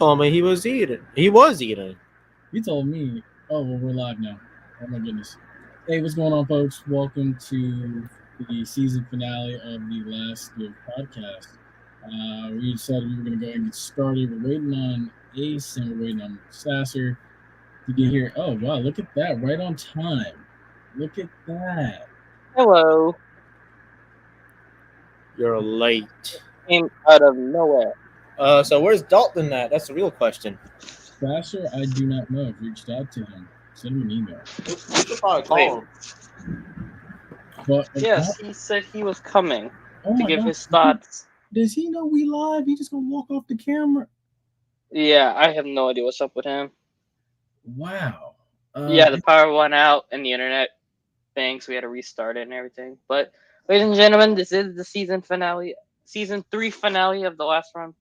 told me he was eating. He was eating. You told me. Oh, well, we're live now. Oh my goodness. Hey, what's going on, folks? Welcome to the season finale of the Last Give podcast. We decided we were going to go ahead and get started. We're waiting on Ace and we're waiting on Sassor to get here. Oh, wow, look at that. Right on time. Look at that. Hello. You're late. Came out of nowhere. So where's Dalton at? That's the real question. Sassor, I do not know. I've reached out to him. Send him an email. You should probably call him. But Yes, he said he was coming oh to my give God. his thoughts. Does he know we live? He just gonna walk off the camera? Yeah, I have no idea what's up with him. Wow. Yeah, the power went out and the internet thing, so we had to restart it and everything. But, ladies and gentlemen, this is the season 3 finale of the last run.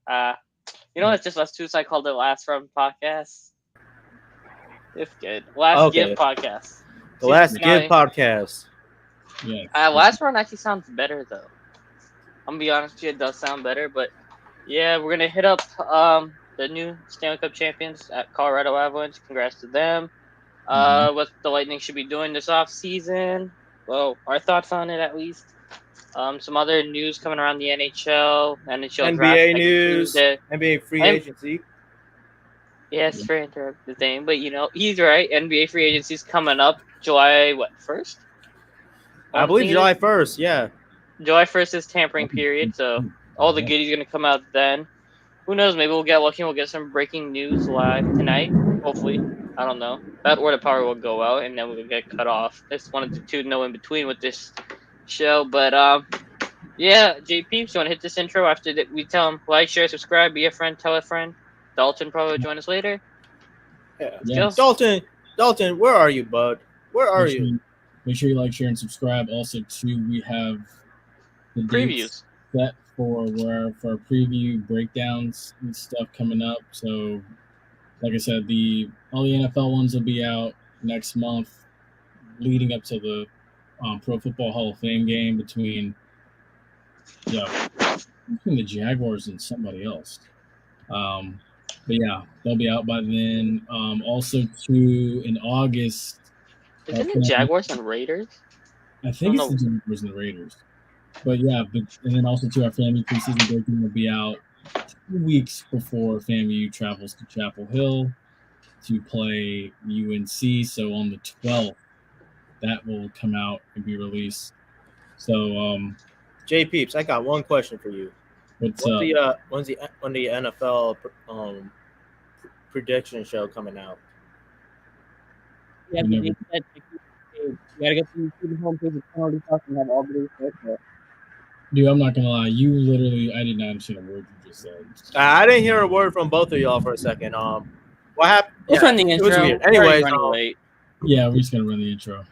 You know, it's just us two, so I called it Last Run Podcast. It's good. Last Give Podcast. The Last Give Podcast. Yeah. Last Run actually sounds better, though. I'm gonna be honest with you, it does sound better, but yeah, we're gonna hit up the new Stanley Cup champions at Colorado Avalanche. Congrats to them. What the Lightning should be doing this off season. Well, our thoughts on it at least. Some other news coming around the NHL NBA draft news, NBA free agency. Yes, for interrupt the thing, but you know he's right. NBA free agency is coming up July 1st? I believe July 1st. Yeah. July 1st is tampering period, so all the goodies gonna come out then. Who knows? Maybe we'll get lucky. We'll get some breaking news live tonight. Hopefully, I don't know. That or the power will go out and then we'll get cut off. There's one of the two, no in between with this show. But yeah, JP, you want to hit this intro after that? We tell them like, share, subscribe, be a friend, tell a friend. Dalton probably join us later. Yeah. Dalton, where are you, bud? Where are you? Make sure you like, share, and subscribe. Also, too, we have the previews set for our preview breakdowns and stuff coming up. So, like I said, all the NFL ones will be out next month, leading up to the Pro Football Hall of Fame game between the Jaguars and somebody else. But yeah, they'll be out by then. Also, too, in August. Isn't it Jaguars and Raiders? I think it's the Jaguars and the Raiders. But yeah, and then also to our FAMU preseason breaking will be out 2 weeks before FAMU travels to Chapel Hill to play UNC. So on the 12th, that will come out and be released. So J Peeps, I got one question for you. When's the NFL prediction show coming out? Yeah, you gotta get to the homepage of Penalty Talk and have all the there. Dude, I'm not gonna lie. I did not understand a word you just said. I didn't hear a word from both of y'all for a second. What happened? Let's run the intro. It was weird. Anyways, yeah, we're just gonna run the intro.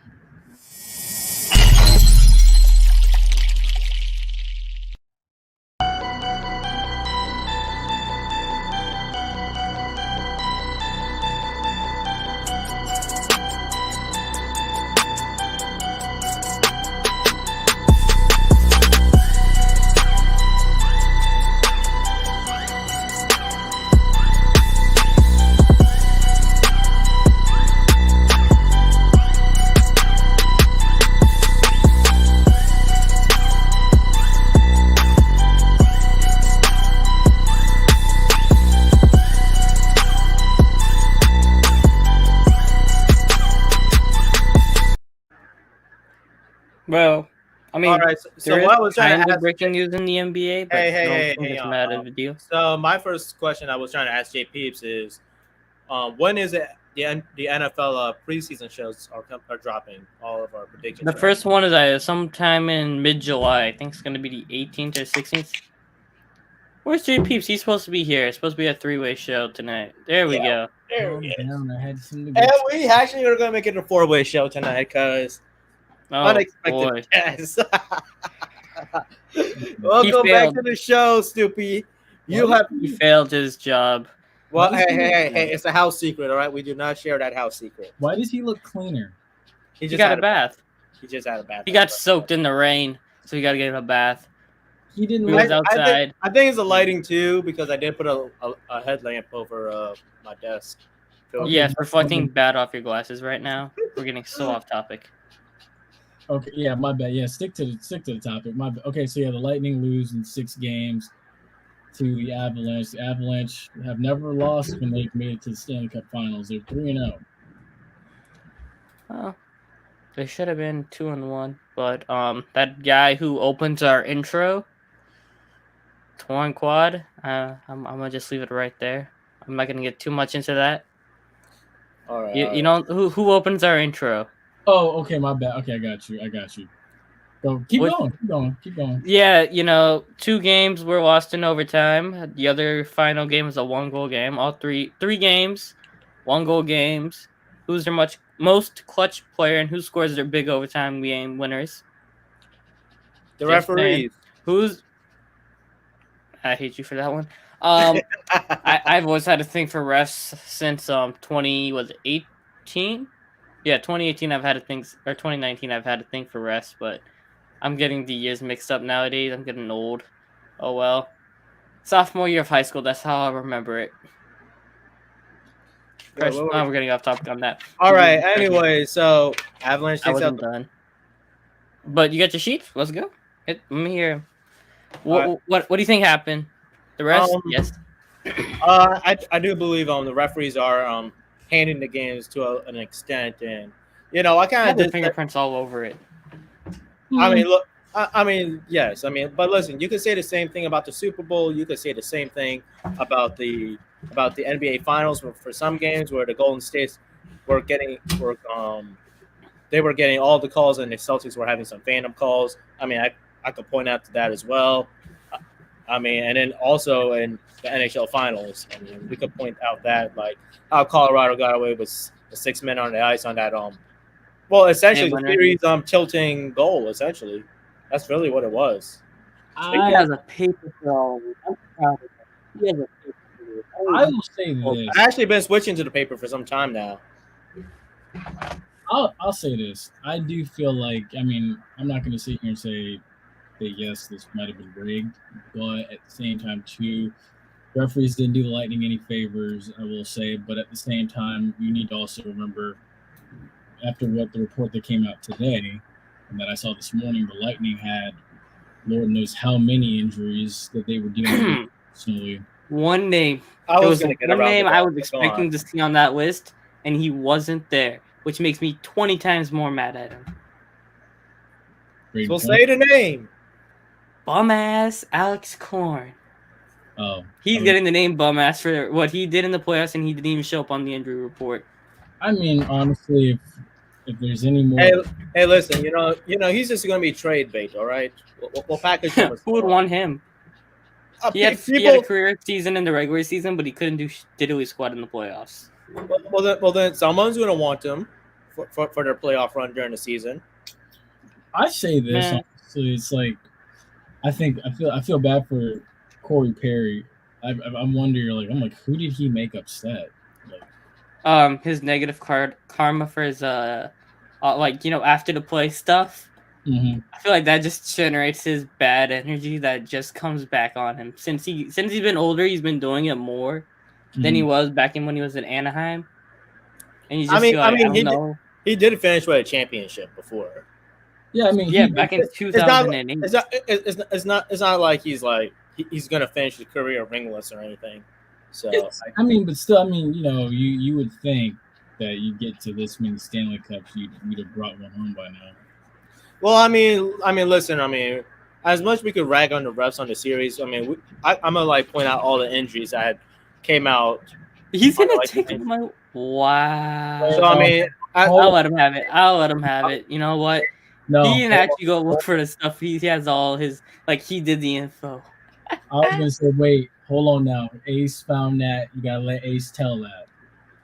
Well, I mean, all right. So what I was trying to ask, breaking news in the NBA, but hey, so my first question I was trying to ask J Peeps is, when is it the NFL preseason shows are dropping all of our predictions? The first one is sometime in mid-July. I think it's going to be the 18th or 16th. Where's J Peeps? He's supposed to be here. It's supposed to be a 3-way show tonight. There we go. There we go. And we actually are going to make it a 4-way show tonight because unexpected guests. Welcome back to the show, Stoopy. He failed his job. Well, hey, it's a house secret, all right? We do not share that house secret. Why does he look cleaner? He got a bath. He just had a bath. He got soaked in the rain, so he got to get a bath. He didn't. He was look- outside. I think it's the lighting too because I did put a headlamp over my desk. Okay. Yes, reflecting bad off your glasses right now. We're getting so off topic. Okay, yeah, my bad. Yeah, stick to the topic. My bad. Okay, so yeah, the Lightning lose in 6 games to the Avalanche. The Avalanche have never lost when they've made it to the Stanley Cup Finals. They're 3-0. Oh, they should have been 2-1, but that guy who opens our intro, torn quad. I'm gonna just leave it right there. I'm not gonna get too much into that. All right. You know who opens our intro? Oh, okay, my bad. Okay, I got you. So keep going. Yeah, 2 games were lost in overtime. The other final game was a 1-goal game. All three games, 1-goal games. Who's their most clutch player and who scores their big overtime game winners? The Just referees. Who's? I hate you for that one. I've always had a thing for refs since 2018. Yeah, 2018 I've had a thing, or 2019 I've had a thing for refs, but I'm getting the years mixed up nowadays. I'm getting old. Oh well. Sophomore year of high school, that's how I remember it. We're getting off topic on that. All right. Anyway, so Avalanche I takes out. wasn't done. But you got your sheets? Let's go. Let me hear. What do you think happened? The rest? Yes. I do believe the referees are handing the games to an extent, and I kind of did fingerprints all over it. I mean, look. I mean, yes. I mean, but listen, you could say the same thing about the Super Bowl. You could say the same thing about the NBA Finals for some games where the Golden States were getting they were getting all the calls and the Celtics were having some phantom calls. I mean, I could point out to that as well. I mean, and then also in the NHL Finals, I mean, we could point out that like how Colorado got away with the 6 men on the ice on that well, essentially the series tilting goal. Essentially, that's really what it was. He has a paper trail. I'm proud of him. He has a paper trail. I will say this. I've actually been switching to the paper for some time now. I'll say this. I do feel like, I mean, I'm not going to sit here and say that yes, this might have been rigged, but at the same time, too, referees didn't do the Lightning any favors, I will say. But at the same time, you need to also remember, after what the report that came out today and that I saw this morning, the Lightning had Lord knows how many injuries that they were dealing with personally. One name. I was expecting to see on that list, and he wasn't there, which makes me 20 times more mad at him. So say the name. Bum ass Alex Korn. Oh, he's getting the name bum ass for what he did in the playoffs, and he didn't even show up on the injury report. I mean, honestly, if there's any more, hey, listen, he's just going to be trade bait. All right, we'll package him. Who would want him? He had a career season in the regular season, but he couldn't do diddly squat in the playoffs. Well, then someone's going to want him for their playoff run during the season. I say this honestly, it's like I feel bad for Corey Perry. I'm wondering, I'm like, who did he make upset? His negative karma for his after the play stuff. Mm-hmm. I feel like that just generates his bad energy that just comes back on him. Since he's been older, he's been doing it more than he was back when he was in Anaheim. And he's just he did finish with a championship before. Yeah, I mean, back in 2008. It's not like he's gonna finish his career ringless or anything. So but still, you would think that you get to this many Stanley Cups, you'd have brought one home by now. Well, I mean, listen, as much we could rag on the refs on the series, I'm gonna point out all the injuries that came out. He's gonna take my wow. So I'll let him have it. You know what? No, he didn't actually go look for the stuff. He has all his he did the info. I was gonna say, wait, hold on now. Ace found that. You gotta let Ace tell that.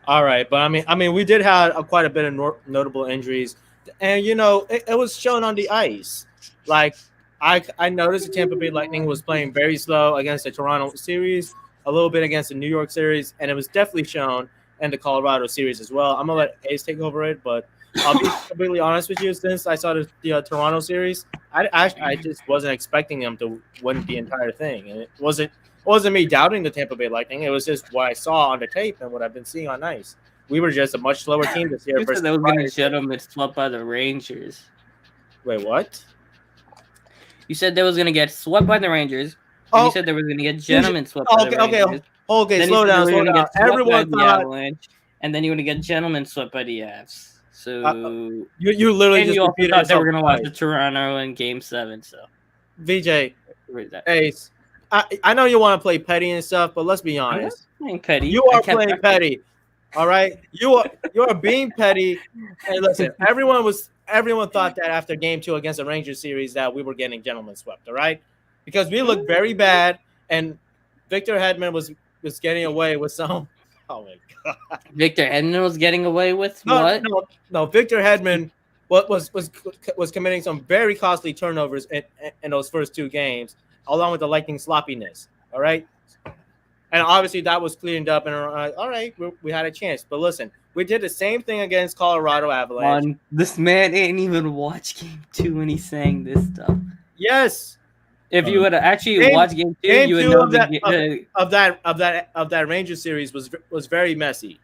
All right, but we did have quite a bit of notable injuries, and it was shown on the ice. Like I noticed the Tampa Bay Lightning was playing very slow against the Toronto series, a little bit against the New York series, and it was definitely shown in the Colorado series as well. I'm gonna let Ace take over it, but I'll be completely honest with you. Since I saw the Toronto series, I just wasn't expecting them to win the entire thing, and it wasn't me doubting the Tampa Bay Lightning. It was just what I saw on the tape and what I've been seeing on ice. We were just a much slower team this year You said versus they was gonna prior shut years. them and swept by the Rangers. Wait, what? You said they was gonna get swept by the Rangers. Then you said they were gonna get gentlemen swept by the Rangers. Okay. Then Slow you said they down, were slow gonna down. get swept by Everyone the thought Avalanche, and then you were gonna get gentlemen swept by the Avs. So you literally and just you also repeated thought they yourself were gonna watch twice. the Toronto in Game 7. So VJ, where's that? Ace, I know you want to play petty and stuff, but let's be I'm not honest. playing petty. You I are kept playing track of- petty. All right, you're being petty. And listen, everyone thought that after Game 2 against the Rangers series that we were getting gentlemen swept. All right, because we looked very bad, and Victor Hedman was getting away with some. Oh my god! Victor Hedman was getting away with what? No. Victor Hedman was committing some very costly turnovers in those first 2 games, along with the Lightning sloppiness. All right. And obviously that was cleaned up, and all right, we had a chance. But listen, we did the same thing against Colorado Avalanche. This man ain't even watched Game 2 when he's saying this stuff. Yes. If you would have actually watched Game 2, you would know of that Rangers series was very messy.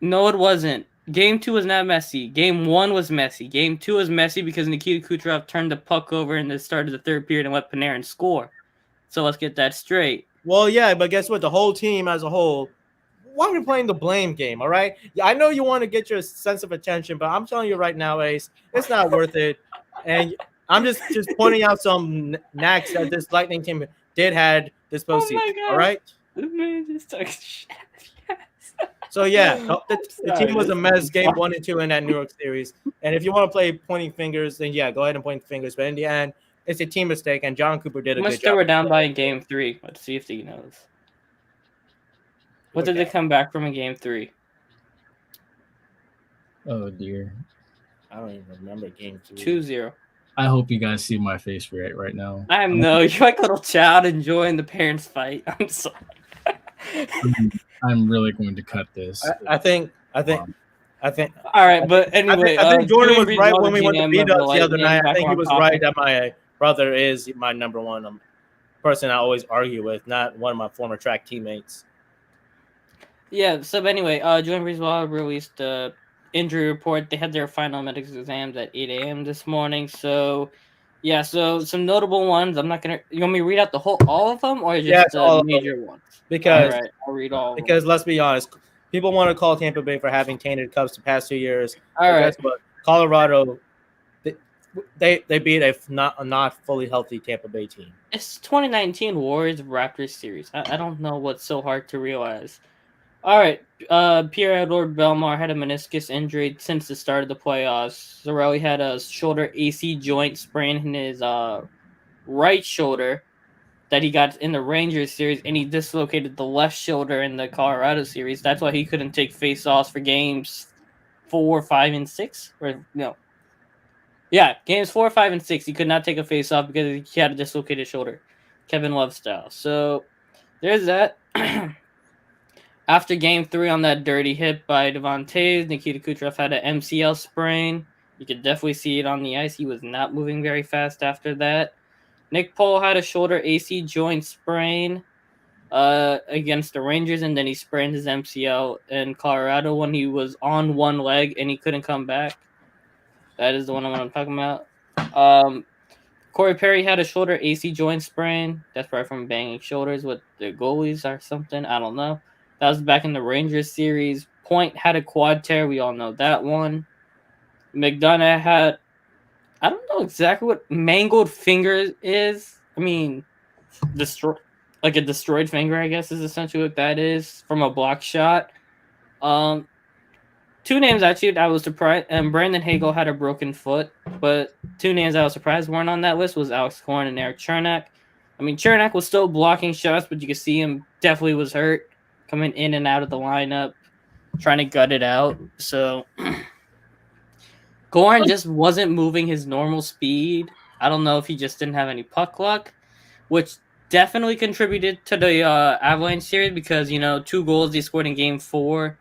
No, it wasn't. Game 2 was not messy. Game 1 was messy. Game 2 was messy because Nikita Kucherov turned the puck over in the start of the third period and let Panarin score. So let's get that straight. Well, yeah, but guess what? The whole team as a whole, why are we playing the blame game, all right? I know you want to get your sense of attention, but I'm telling you right now, Ace, it's not worth it. And I'm just pointing out some knacks that this Lightning team had this postseason, all right? This man just talking shit. So, yeah, the team was a mess Game 1 and 2 in that New York series. And if you want to play pointing fingers, then, yeah, go ahead and point fingers. But in the end, it's a team mistake, and John Cooper did a good job. They were down by in Game 3. Let's see if he knows. What did they come back from in Game 3? Oh, dear. I don't even remember Game 3. 2-0. I hope you guys see my face right now. You're like a little child enjoying the parents fight. I'm sorry. I'm really going to cut this. I think. All right, but anyway, I think Jordan was right when we went to beat us the other night. I think he was right that my brother is my number one person I always argue with, not one of my former track teammates. Yeah. So anyway, Jordan Breezewell released the injury report. They had their final medical exams at 8 a.m. this morning. So, yeah. So some notable ones. I'm not gonna. You want me to read out all of them, or just the major ones? Because all right, I'll read all. Because let's be honest, people want to call Tampa Bay for having tainted Cubs the past 2 years. All right. Guess what? Colorado, they beat a not fully healthy Tampa Bay team. It's 2019 Warriors Raptors series. I don't know what's so hard to realize. All right. Pierre-Edouard Bellemare had a meniscus injury since the start of the playoffs. Zorelli had a shoulder AC joint sprain in his right shoulder that he got in the Rangers series, and he dislocated the left shoulder in the Colorado series. That's why he couldn't take face-offs for games 4, 5, and 6. Or no. Yeah, games 4, 5, and 6. He could not take a face-off because he had a dislocated shoulder. Kevin Love style. So there's that. After game 3 on that dirty hit by Devon Toews, Nikita Kucherov had an MCL sprain. You could definitely see it on the ice. He was not moving very fast after that. Nick Pohl had a shoulder AC joint sprain against the Rangers, and then he sprained his MCL in Colorado when he was on one leg and he couldn't come back. That is the one I'm talking about. Corey Perry had a shoulder AC joint sprain. That's probably from banging shoulders with the goalies or something. I don't know. That was back in the Rangers series. Point had a quad tear. We all know that one. McDonough had... I don't know exactly what mangled finger is. I mean, a destroyed finger, I guess, is essentially what that is from a block shot. 2 names actually I was surprised. And Brandon Hagel had a broken foot, but 2 names I was surprised weren't on that list was Alex Korn and Eric Chernak. I mean, Chernak was still blocking shots, but you could see him definitely was hurt, coming in and out of the lineup, trying to gut it out. So. Goran just wasn't moving his normal speed. I don't know if he just didn't have any puck luck, which definitely contributed to the Avalanche series because, 2 goals they scored in Game 4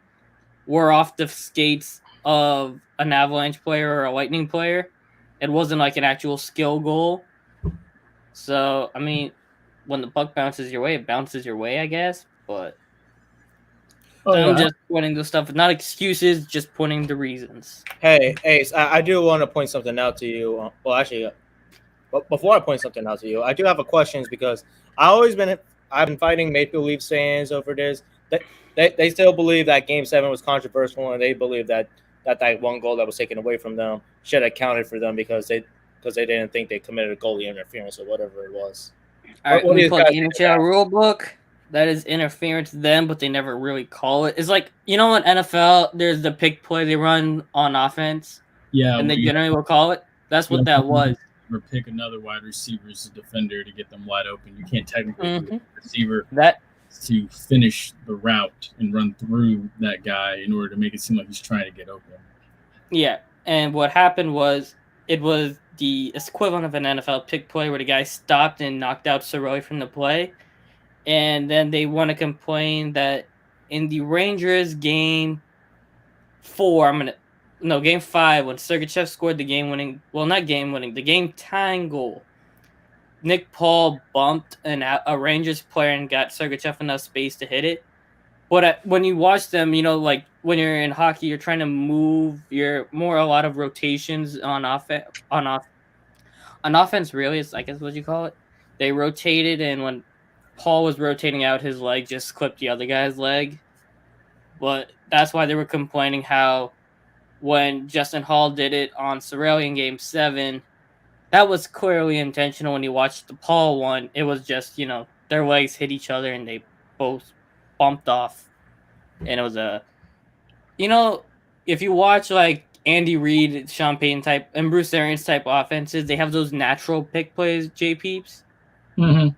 were off the skates of an Avalanche player or a Lightning player. It wasn't like an actual skill goal. So, I mean, when the puck bounces your way, it bounces your way, I guess. But I'm just pointing the stuff, not excuses, just pointing the reasons. Hey, Ace, I do want to point something out to you. Well, actually, but before I point something out to you, I do have a questions because I've been fighting Maple Leafs fans over this. They still believe that Game 7 was controversial, and they believe that one goal that was taken away from them should have counted for them because they didn't think they committed a goalie interference or whatever it was. All right, what do we you pull guys the think NHL about? rule book. That is interference then, but they never really call it. It's like, you know, in NFL, there's the pick play they run on offense, Yeah, and they generally will call it. That's what that was. Or pick another wide receiver as a defender to get them wide open. You can't technically do a receiver That to finish the route and run through that guy in order to make it seem like he's trying to get open. Yeah, and what happened was it was the equivalent of an NFL pick play where the guy stopped and knocked out Saroy from the play, and then they want to complain that in the Rangers game 5 when Sergachev scored the the game tying goal. Nick Paul bumped a Rangers player and got Sergachev enough space to hit it. But when you watch them, you know, like when you're in hockey, you're trying to move. You're more a lot of rotations on offense. On offense, really, is I guess what you call it. They rotated, and when Paul was rotating out, his leg just clipped the other guy's leg. But that's why they were complaining how when Justin Hall did it on Sorelli in Game 7, that was clearly intentional. When you watched the Paul one, it was just, you know, their legs hit each other and they both bumped off. And it was you know, if you watch like Andy Reid, Sean Payton type, and Bruce Arians type offenses, they have those natural pick plays, J-Peeps. Mm-hmm.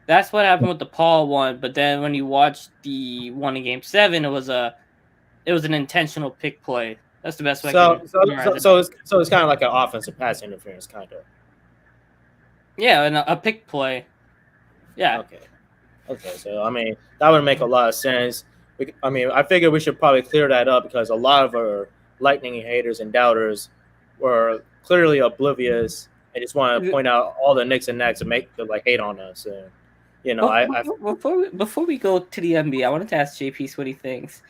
That's what happened with the Paul one. But then when you watch the one in Game 7, it was an intentional pick play. That's the best way. So it's kind of like an offensive pass interference, kind of. Yeah, and a pick play. Yeah. Okay. So I mean, that would make a lot of sense. I figure we should probably clear that up because a lot of our Lightning haters and doubters were clearly oblivious and just want to point out all the nicks and nacks and make them like hate on us. And you know, before we go to the NBA, I wanted to ask JP what he thinks.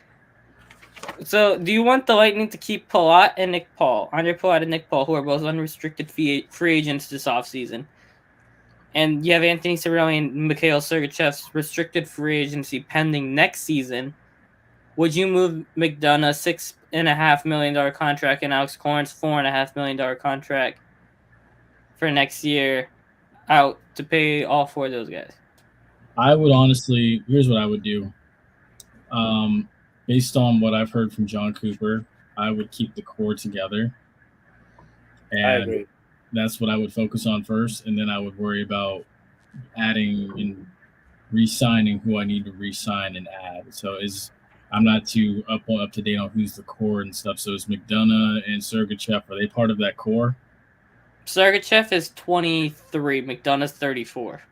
So, do you want the Lightning to keep Palat and Nick Paul, Andre Palat and Nick Paul, who are both unrestricted free agents this offseason? And you have Anthony Cirelli and Mikhail Sergachev's restricted free agency pending next season. Would you move McDonough $6.5 million contract and Alex Correns $4.5 million contract for next year out to pay all four of those guys? I would honestly, here's what I would do. Based on what I've heard from John Cooper, I would keep the core together. And I agree. That's what I would focus on first, and then I would worry about adding and re-signing who I need to re-sign and add. So I'm not too up to date on who's the core and stuff. So is McDonough and Sergachev, are they part of that core? Sergachev is 23, McDonough's 34,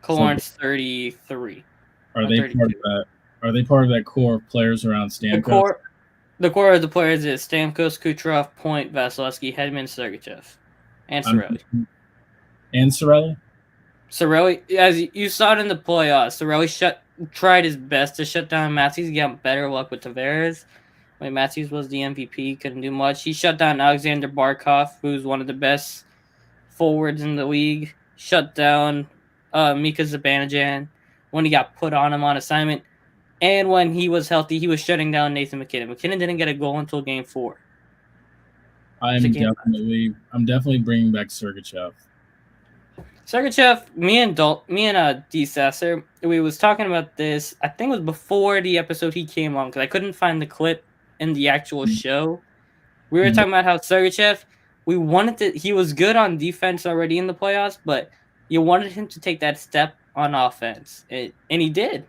Killorn's 33. Are they 32. Part of that? Are they part of that core of players around Stamkos? The core of the players is Stamkos, Kucherov, Point, Vasilevsky, Hedman, Sergachev, and Cirelli. And Cirelli? Cirelli, as you saw it in the playoffs, Cirelli tried his best to shut down Matthews. He got better luck with Tavares. When Matthews was the MVP, couldn't do much. He shut down Alexander Barkov, who's one of the best forwards in the league. Shut down Mika Zibanejad when he got put on him on assignment. And when he was healthy, he was shutting down Nathan McKinnon. McKinnon didn't get a goal until Game 4. I'm definitely bringing back Sergachev. Sergachev, me and D. Sassor, we was talking about this. I think it was before the episode he came on because I couldn't find the clip in the actual show. We were talking about how Sergachev, he was good on defense already in the playoffs, but you wanted him to take that step on offense, and he did.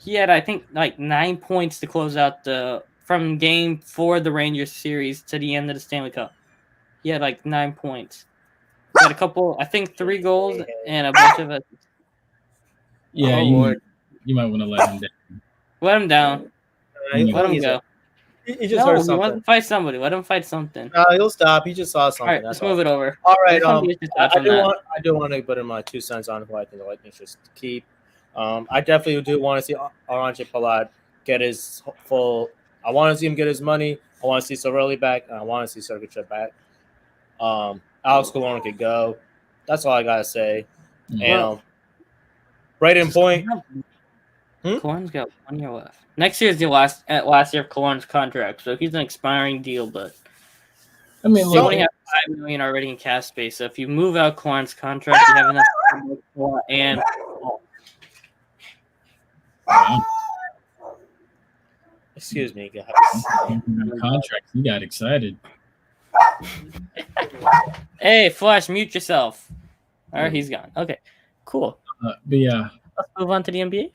He had, I think, like 9 points to close out from Game 4 of the Rangers series to the end of the Stanley Cup. He had like 9 points. He had a couple, I think 3 goals and a bunch of assists. Yeah, you might want to let him down. Let him down. Let him go. He just heard No, he something. wants to fight somebody. Let him fight something. He'll stop. He just saw All something. right, That's let's move it over. All right. Just want to get your thoughts on that. I do want to put in my 2 cents on who I think the Lightning should keep. I definitely do want to see Avalanche Palat get his full. I want to see him get his money. I want to see Sorelli back, and I want to see Sergachev back. Alex Killorn could go. That's all I gotta say. Well, And Braden Point. Killorn's got 1 year left. Next year is the last year of Killorn's contract, so he's an expiring deal. But I mean, you look, only have $5 million already in cash space. So if you move out Killorn's contract, you have enough and Excuse me, guys. contract. You got excited. Hey, Flash, mute yourself. All right, he's gone. Okay, cool. But yeah, Let's move on to the NBA.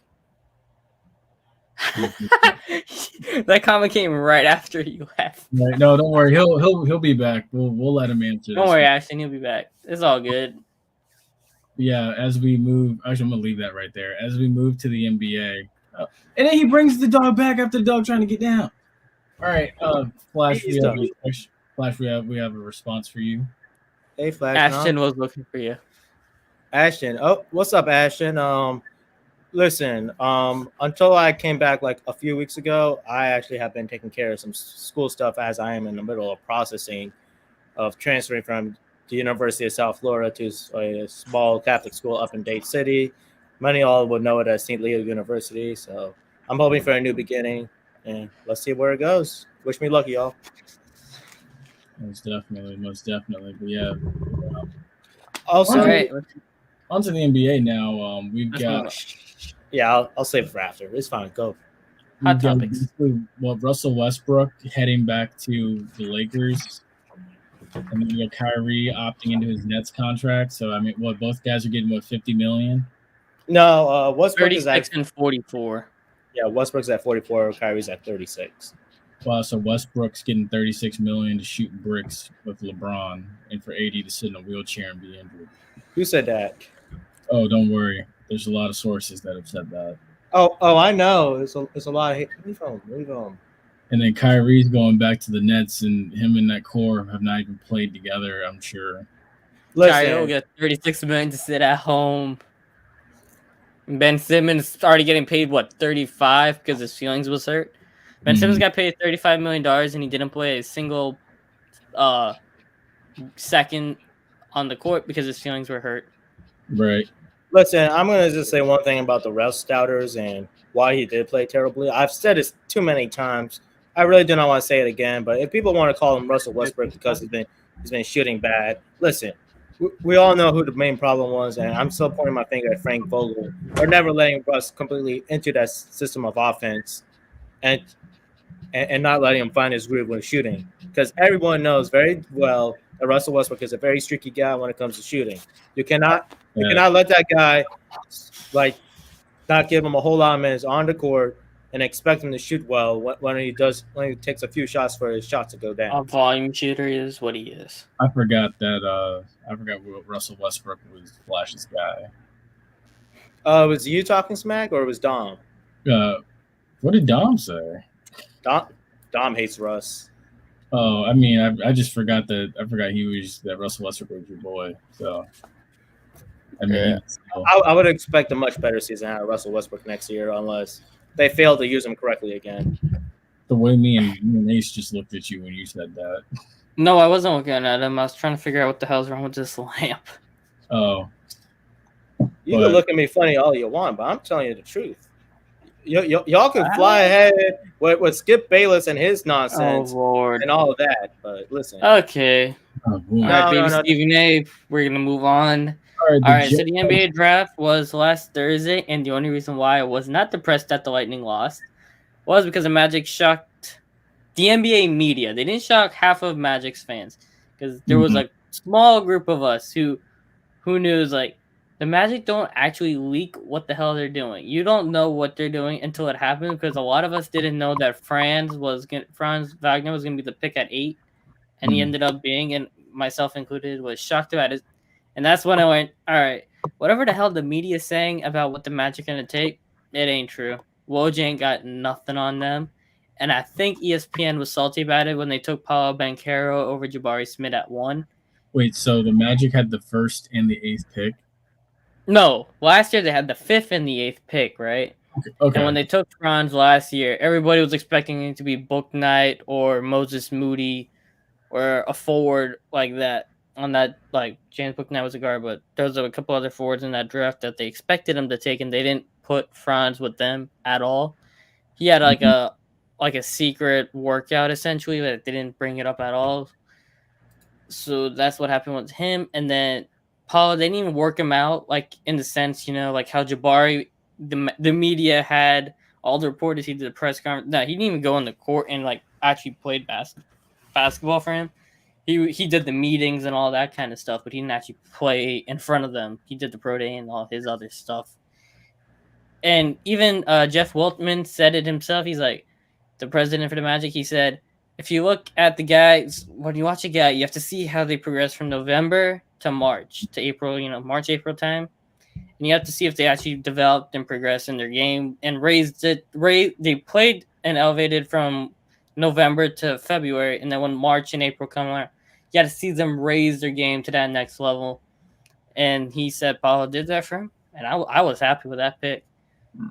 That comment came right after you left. right, no, don't worry. He'll be back. We'll let him answer. Don't worry, Ashton. He'll be back. It's all good. Yeah, as we move, actually, I'm gonna leave that right there. As we move to the NBA, and then he brings the dog back after the dog trying to get down. All right, Flash, we have a response for you. Hey, Flash. Ashton was looking for you. Ashton. Oh, what's up, Ashton? Listen, until I came back like a few weeks ago, I actually have been taking care of some school stuff as I am in the middle of processing of transferring from the University of South Florida to a small Catholic school up in Dade City. Many of y'all would know it as St. Leo University. So I'm hoping for a new beginning, and let's see where it goes. Wish me luck, y'all. Most definitely. But yeah. Also, All right. Onto the NBA now. We've got. Yeah, I'll save it for after. It's fine. Go. Hot topics. Well, Russell Westbrook heading back to the Lakers. And then we got Kyrie opting into his Nets contract. So I mean, both guys are getting $50 million? No, Westbrook is 36 and 44. Yeah, Westbrook's at 44. Kyrie's at 36. Wow, so Westbrook's getting $36 million to shoot bricks with LeBron, and for AD to sit in a wheelchair and be injured. Who said that? Oh, don't worry. There's a lot of sources that have said that. Oh, I know. It's a lot of hate. Leave him. And then Kyrie's going back to the Nets, and him and that core have not even played together, I'm sure. Kyrie will get $36 million to sit at home. Ben Simmons started getting paid, $35 because his feelings was hurt. Ben Simmons got paid $35 million, and he didn't play a single second on the court because his feelings were hurt. Right. Listen, I'm going to just say one thing about the Russ doubters and why he did play terribly. I've said this too many times. I really do not want to say it again, but if people want to call him Russell Westbrook because he's been shooting bad, listen, we all know who the main problem was, and I'm still pointing my finger at Frank Vogel. We're never letting Russ completely into that system of offense and not letting him find his groove when shooting, because everyone knows very well that Russell Westbrook is a very streaky guy when it comes to shooting. You cannot let that guy not give him a whole lot of minutes on the court and expect him to shoot well when he takes a few shots for his shot to go down. A volume shooter is what he is. I forgot what Russell Westbrook was Flash's guy. Was you talking smack or was Dom? What did Dom say? Dom hates Russ. Oh, I mean, I just forgot that that Russell Westbrook was your boy. So, I mean, I would expect a much better season out of Russell Westbrook next year unless they fail to use him correctly again. The way me and Ace just looked at you when you said that. No, I wasn't looking at him. I was trying to figure out what the hell's wrong with this lamp. Oh. You can look at me funny all you want, but I'm telling you the truth. Y'all can fly ahead with Skip Bayless and his nonsense and all of that, but listen. Okay. Oh, Stephen A. We're going to move on. All right, so the NBA draft was last Thursday, and the only reason why I was not depressed that the Lightning lost was because the Magic shocked the NBA media. They didn't shock half of Magic's fans because there was a small group of us who knew the Magic don't actually leak what the hell they're doing. You don't know what they're doing until it happens, because a lot of us didn't know that Franz Wagner was going to be the pick at 8, and he ended up being, and myself included, was shocked about it. And that's when I went, all right, whatever the hell the media is saying about what the Magic are going to take, it ain't true. Woj ain't got nothing on them. and I think ESPN was salty about it when they took Paolo Banchero over Jabari Smith at 1. Wait, so the Magic had the 1st and the 8th pick? No, last year they had the 5th and the 8th pick, right? Okay. And when they took Franz last year, everybody was expecting it to be Book Knight or Moses Moody or a forward like that. On that, like James Book Knight was a guard, but there was a couple other forwards in that draft that they expected him to take, and they didn't put Franz with them at all. He had like a secret workout essentially that they didn't bring it up at all. So that's what happened with him. And then Paul, they didn't even work him out, like in the sense, like how Jabari, the media had all the reporters. He did a press conference. No, he didn't even go on the court and like actually played basketball for him. He did the meetings and all that kind of stuff, but he didn't actually play in front of them. He did the pro day and all his other stuff. And even Jeff Weltman said it himself. He's like, the president for the Magic, he said, if you look at the guys, when you watch a guy, you have to see how they progress from November to March to April, March, April time. And you have to see if they actually developed and progressed in their game and they played and elevated from November to February. And then when March and April come around, you got to see them raise their game to that next level. And he said Paulo did that for him. And I was happy with that pick.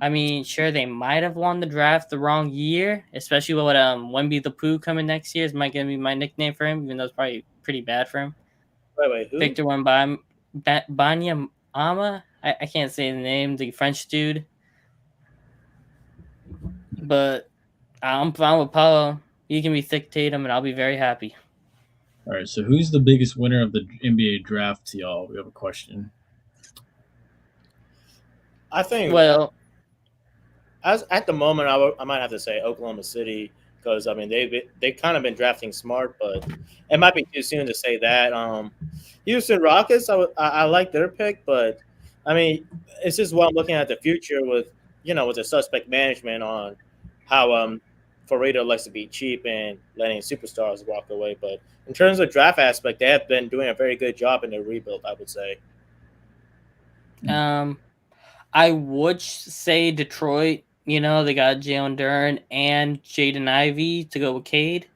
I mean, sure, they might have won the draft the wrong year, especially with Wemby the Pooh coming next year. Is might gonna be my nickname for him, even though it's probably pretty bad for him. Wait, who? Victor Wembanyama. I can't say the name, the French dude. But I'm fine with Paulo. He can be thick Tatum, and I'll be very happy. All right, so who's the biggest winner of the NBA draft to y'all? We have a question. I think. Well, as at the moment, I might have to say Oklahoma City because I mean they kind of been drafting smart, but it might be too soon to say that. Houston Rockets, I like their pick, but I mean it's just what I'm looking at the future with with the suspect management on how Ferreira likes to be cheap and letting superstars walk away. But in terms of draft aspect, they have been doing a very good job in their rebuild, I would say. I would say Detroit. They got Jalen Duren and Jaden Ivey to go with Cade.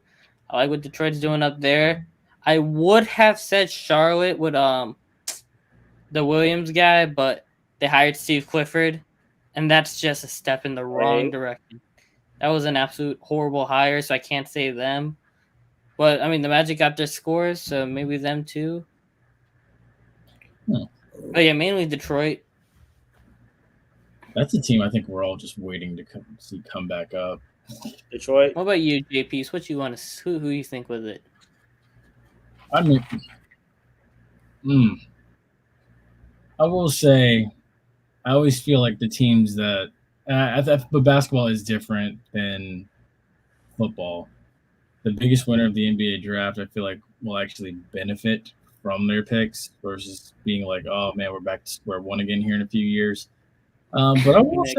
I like what Detroit's doing up there. I would have said Charlotte with the Williams guy, but they hired Steve Clifford, and that's just a step in the wrong direction. That was an absolute horrible hire, so I can't say them. But, I mean, the Magic got their scores, so maybe them too. But, yeah, mainly Detroit. That's a team I think we're all just waiting to see come back up. Detroit. What about you, JP? What you want to? Who you think with it? I mean, I will say, I always feel like the teams that, but basketball is different than football. The biggest winner of the NBA draft, I feel like, will actually benefit from their picks versus being like, oh man, we're back to square one again here in a few years. But I will say,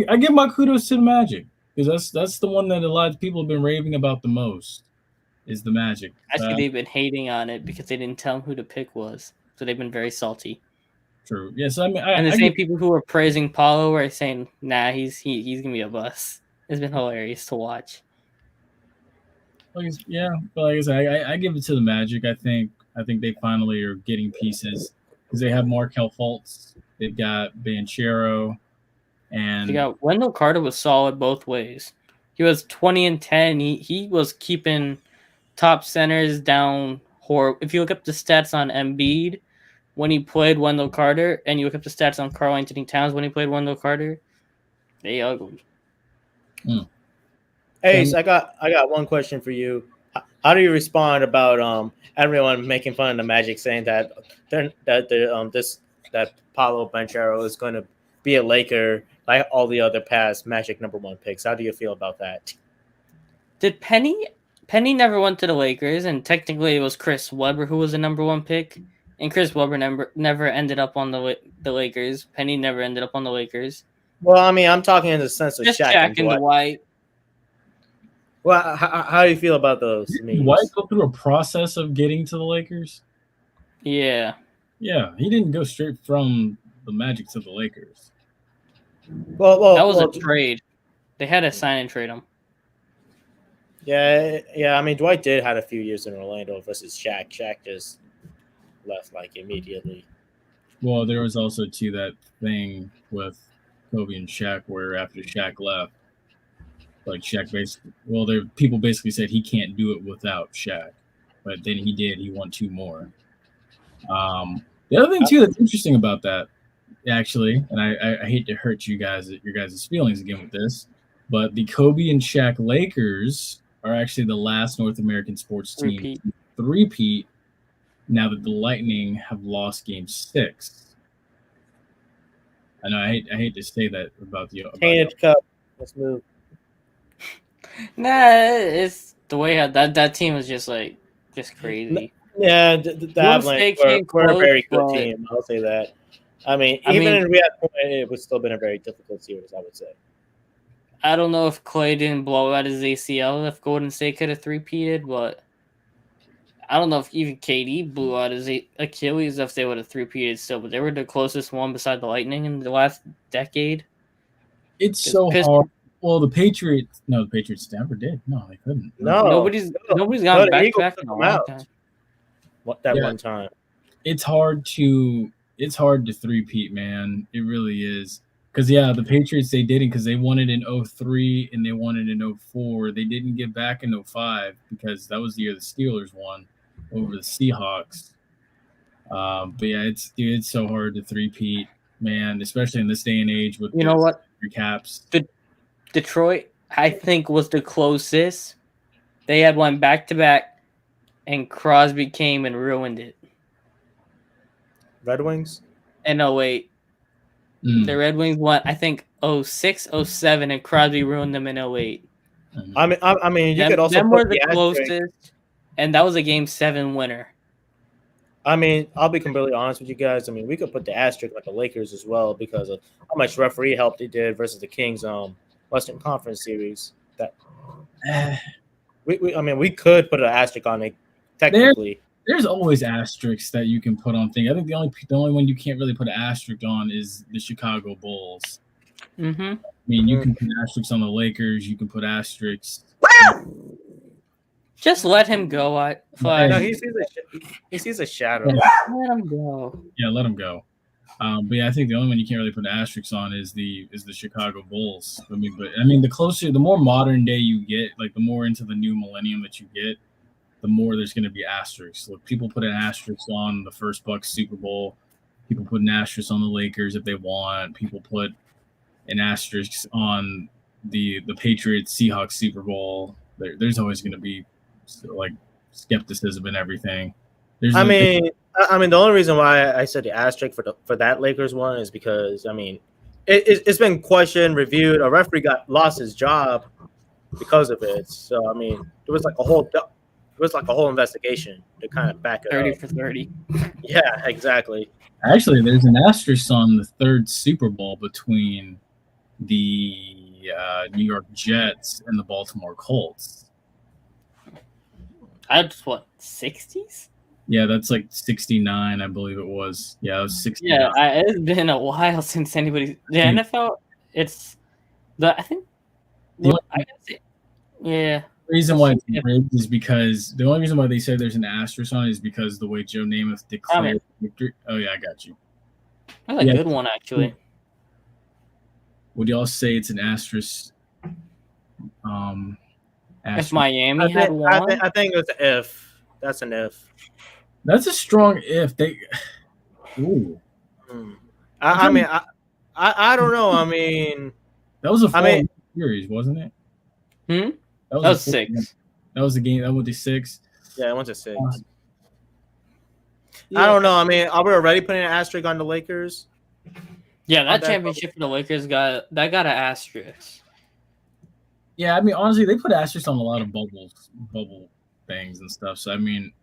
I give my kudos to the Magic because that's the one that a lot of people have been raving about the most. Is the Magic. Actually, they've been hating on it because they didn't tell them who the pick was, so they've been very salty. True. Yes, I mean, and the same people who are praising Paulo are saying, "Nah, he's gonna be a bust." It's been hilarious to watch. Yeah, but like I said, I give it to the Magic. I think they finally are getting pieces because they have Markelle Fultz, they've got Banchero, and they got Wendell Carter was solid both ways. He was 20 and 10. He was keeping top centers down. If you look up the stats on Embiid when he played Wendell Carter, and you look up the stats on Karl Anthony Towns when he played Wendell Carter, they ugly. Ace, I got one question for you. How do you respond about everyone making fun of the Magic, saying that Paolo Banchero is going to be a Laker like all the other past Magic #1 picks? How do you feel about that? Did Penny never went to the Lakers, and technically it was Chris Webber who was the #1 pick, and Chris Webber never ended up on the Lakers. Penny never ended up on the Lakers. Well, I mean, I'm talking in the sense of just Shaq and Dwight. Well, how do you feel about those? Did Dwight go through a process of getting to the Lakers? Yeah. Yeah, he didn't go straight from the Magic to the Lakers. Well, that was a trade. They had to sign and trade him. Yeah. I mean, Dwight did had a few years in Orlando versus Shaq. Shaq just left like immediately. Well, there was also too that thing with Kobe and Shaq where after Shaq left, like Shaq basically, people basically said he can't do it without Shaq, but then he did. He won 2 more. The other thing too that's interesting about that, actually, and I hate to hurt your guys' feelings again with this, but the Kobe and Shaq Lakers are actually the last North American sports team to three-peat now that the Lightning have lost Game 6. I know I hate to say that about the Tainted Cup. Let's move. Nah, it's the way that team was just crazy. Yeah, the Avalanche were a very good team. I'll say that. I mean, even in real point, it would still been a very difficult series, I would say. I don't know if Clay didn't blow out his ACL, if Golden State could have three-peated, but I don't know if even KD blew out his Achilles if they would have three-peated still, but they were the closest one beside the Lightning in the last decade. It's so hard. Well, the Patriots never did. No, they couldn't. No, nobody's gone back in a long time. One time. It's hard to three-peat, man. It really is. Because the Patriots, they didn't, because they won it in 2003 and they won it in 2004. They didn't get back in 2005 because that was the year the Steelers won over the Seahawks. But yeah, it's so hard to three-peat, man, especially in this day and age with recaps. Detroit, I think, was the closest. They had one back-to-back, and Crosby came and ruined it. Red Wings? In 08. The Red Wings won, I think, 06, 07, and Crosby ruined them in 08. I mean, you could also them were the closest, and that was a Game 7 winner. I mean, I'll be completely honest with you guys. I mean, we could put the asterisk like the Lakers as well because of how much referee help they did versus the Kings Western Conference Series. That we could put an asterisk on it technically. There's always asterisks that you can put on things. I think the only one you can't really put an asterisk on is the Chicago Bulls. Mm-hmm. I mean, you can put asterisks on the Lakers. You can put asterisks. Just let him go. No, he sees a shadow. Let him go. Yeah, let him go. But yeah, I think the only one you can't really put asterisks on is the Chicago Bulls. I mean, the more modern day you get, like the more into the new millennium that you get, the more there's going to be asterisks. Look, people put an asterisk on the first Bucks Super Bowl. People put an asterisk on the Lakers if they want. People put an asterisk on the Patriots Seahawks Super Bowl. There's always going to be like skepticism and everything. I mean, the only reason why I said the asterisk for that Lakers one is because it's been questioned, reviewed. A referee lost his job because of it. So I mean, there was like a whole investigation to kind of back it 30 up. 30 for 30. Yeah, exactly. Actually, there's an asterisk on the third Super Bowl between the New York Jets and the Baltimore Colts. That's what, 60s? Yeah, that's like 69, I believe it was. Yeah, it was 69. Yeah, it's been a while since anybody. The NFL, it's I think. Well, I gotta say, yeah. The reason why it's rigged is because the only reason why they said there's an asterisk on it is because the way Joe Namath declared victory. Oh yeah, I got you. That's a good one, actually. Would y'all say it's an asterisk? If Miami had won, I think it's an if. That's an if. That's a strong if. Ooh. I mean, I don't know. I mean, that was a series, wasn't it? That was 6. That was the game. That went to 6. Yeah, it went to 6. I don't know. I mean, are we already putting an asterisk on the Lakers? Yeah, that championship for the Lakers got an asterisk. Yeah, I mean, honestly, they put asterisks on a lot of bubble things and stuff. So I mean,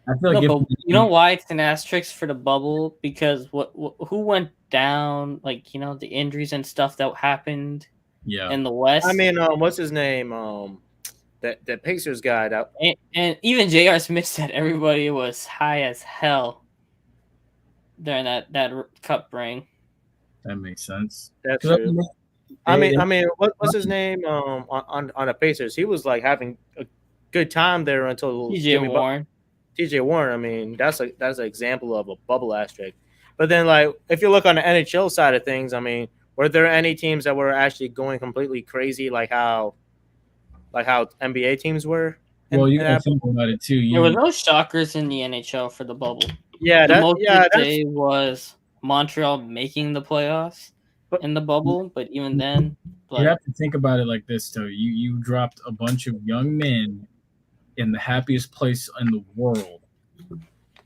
I feel like you know why it's an asterisk for the bubble? Because who went down? Like, the injuries and stuff that happened. Yeah. In the West. I mean, what's his name? That Pacers guy. And even J.R. Smith said everybody was high as hell during that cup ring. That makes sense. That's true. What's his name? On the Pacers, he was like having a good time there until TJ Warren. TJ Warren. I mean, that's an example of a bubble asterisk. But then, like, if you look on the NHL side of things, I mean, were there any teams that were actually going completely crazy, like how NBA teams were? Well, you gotta think about it too. There was no shockers in the NHL for the bubble. Yeah, the most you'd say was Montreal making the playoffs in the bubble, but even then, you have to think about it like this, though. You dropped a bunch of young men in the happiest place in the world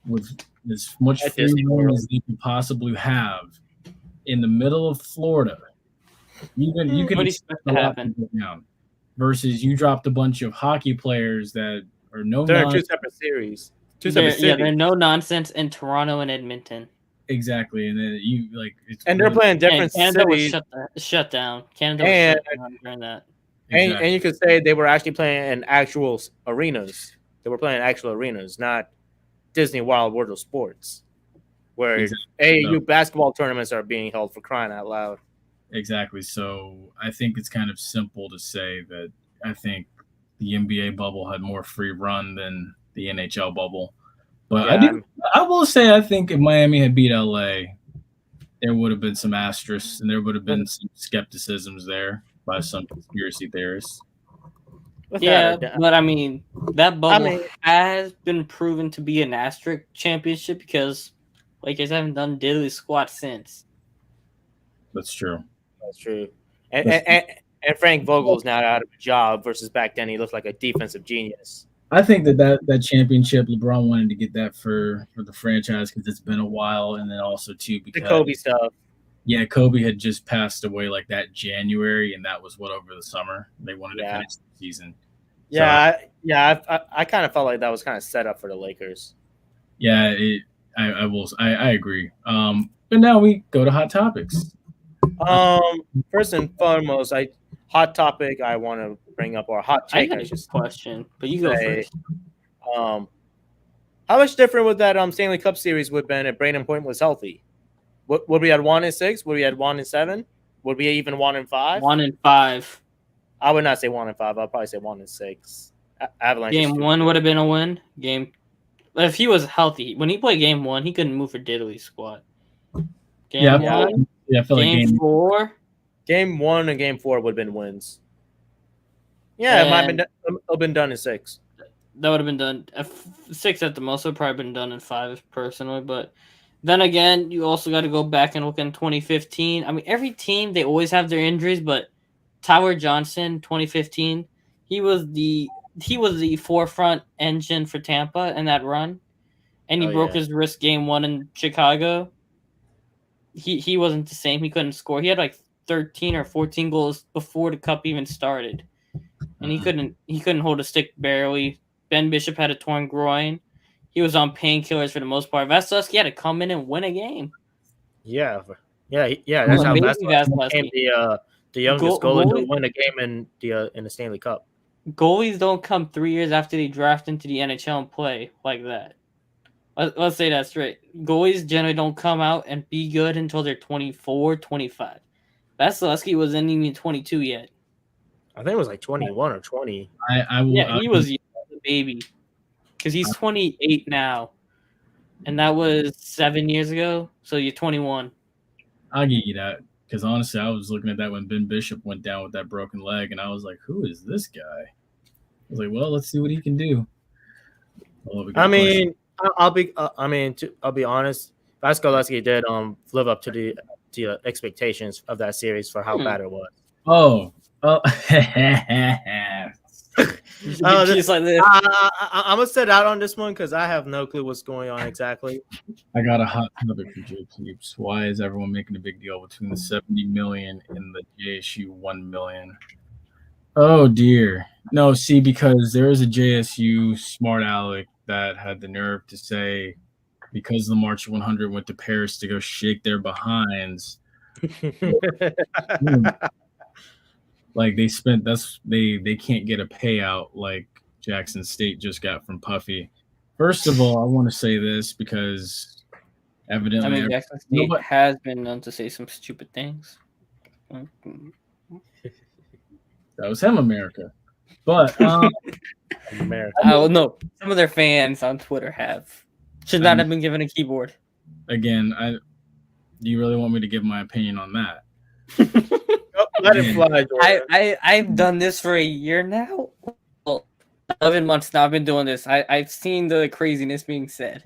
with as much freedom as they could possibly have in the middle of Florida. You can what expect to happen down, versus you dropped a bunch of hockey players that are they're two separate series. They're no nonsense in Toronto and Edmonton. Exactly, and then you like, and they're playing different Canada cities. Was shut down. Canada was shut down during that. Exactly. And you could say they were actually playing in actual arenas. They were playing actual arenas, not Disney Wild World of Sports, where AAU basketball tournaments are being held, for crying out loud. Exactly. So I think it's kind of simple to say that I think the NBA bubble had more free run than the NHL bubble. But I will say, I think if Miami had beat LA, there would have been some asterisks and there would have been some skepticisms there by some conspiracy theorists. Yeah, but I mean, that bubble has been proven to be an asterisk championship because Lakers haven't done diddly squat since. That's true. That's true. And Frank Vogel's now out of a job versus back then he looked like a defensive genius. I think that championship, LeBron wanted to get that for the franchise because it's been a while, and then also too because the Kobe stuff. Yeah, Kobe had just passed away like that January, and that was over the summer they wanted to finish the season. Yeah, I kind of felt like that was kind of set up for the Lakers. Yeah, I agree. But now we go to hot topics. First and foremost, hot topic I want to bring up, or hot take. I got a question, but you go first. How much different would that Stanley Cup series would have been if Braden Point was healthy? Would we have 1-6? Would we have 1-7? Would we even 1-5? 1-5. I would not say 1-5. I'd probably say 1-6. Avalanche. Game 1 would have been a win. If he was healthy, when he played game 1, he couldn't move for diddly squat. Game 1. Yeah, I feel game like 4. Game 1 and game 4 would have been wins. Yeah, it might have been done in 6. That would have been done 6 at the most. It would probably been done in 5 personally. But then again, you also got to go back and look in 2015. I mean, every team, they always have their injuries, but Tyler Johnson, 2015, he was the forefront engine for Tampa in that run, and he broke his wrist game 1 in Chicago. He wasn't the same. He couldn't score. He had like 13 or 14 goals before the cup even started, and he couldn't hold a stick barely. Ben Bishop had a torn groin. He was on painkillers for the most part. Vasilevsky had to come in and win a game. Yeah. That's how Vasilevsky became the youngest goalie to win a game in the Stanley Cup. Goalies don't come 3 years after they draft into the NHL and play like that. Let's say that straight. Goalies generally don't come out and be good until they're 24, 25. Vasilevsky wasn't even 22 yet. I think it was like 21 or 20. He was a baby. Because he's 28 now. And that was 7 years ago. So you're 21. I'll give you that. Because honestly, I was looking at that when Ben Bishop went down with that broken leg, and I was like, "Who is this guy?" I was like, "Well, let's see what he can do." I'll be honest. Vasilevsky did live up to the expectations of that series for how bad it was. I'm gonna sit out on this one because I have no clue what's going on exactly. I got a hot topic for JP. Why is everyone making a big deal between the $70 million and the JSU $1 million? Oh dear. No, see, because there is a JSU smart aleck that had the nerve to say because the March 100 went to Paris to go shake their behinds. Like they can't get a payout like Jackson State just got from Puffy. First of all, I want to say this because evidently Jackson State has been known to say some stupid things. That was him, America. But America. Oh no, some of their fans on Twitter should not have been given a keyboard. Again, do you really want me to give my opinion on that? Let it fly, Jordan. I've done this for a year now. Well, 11 months now. I've been doing this. I've seen the craziness being said.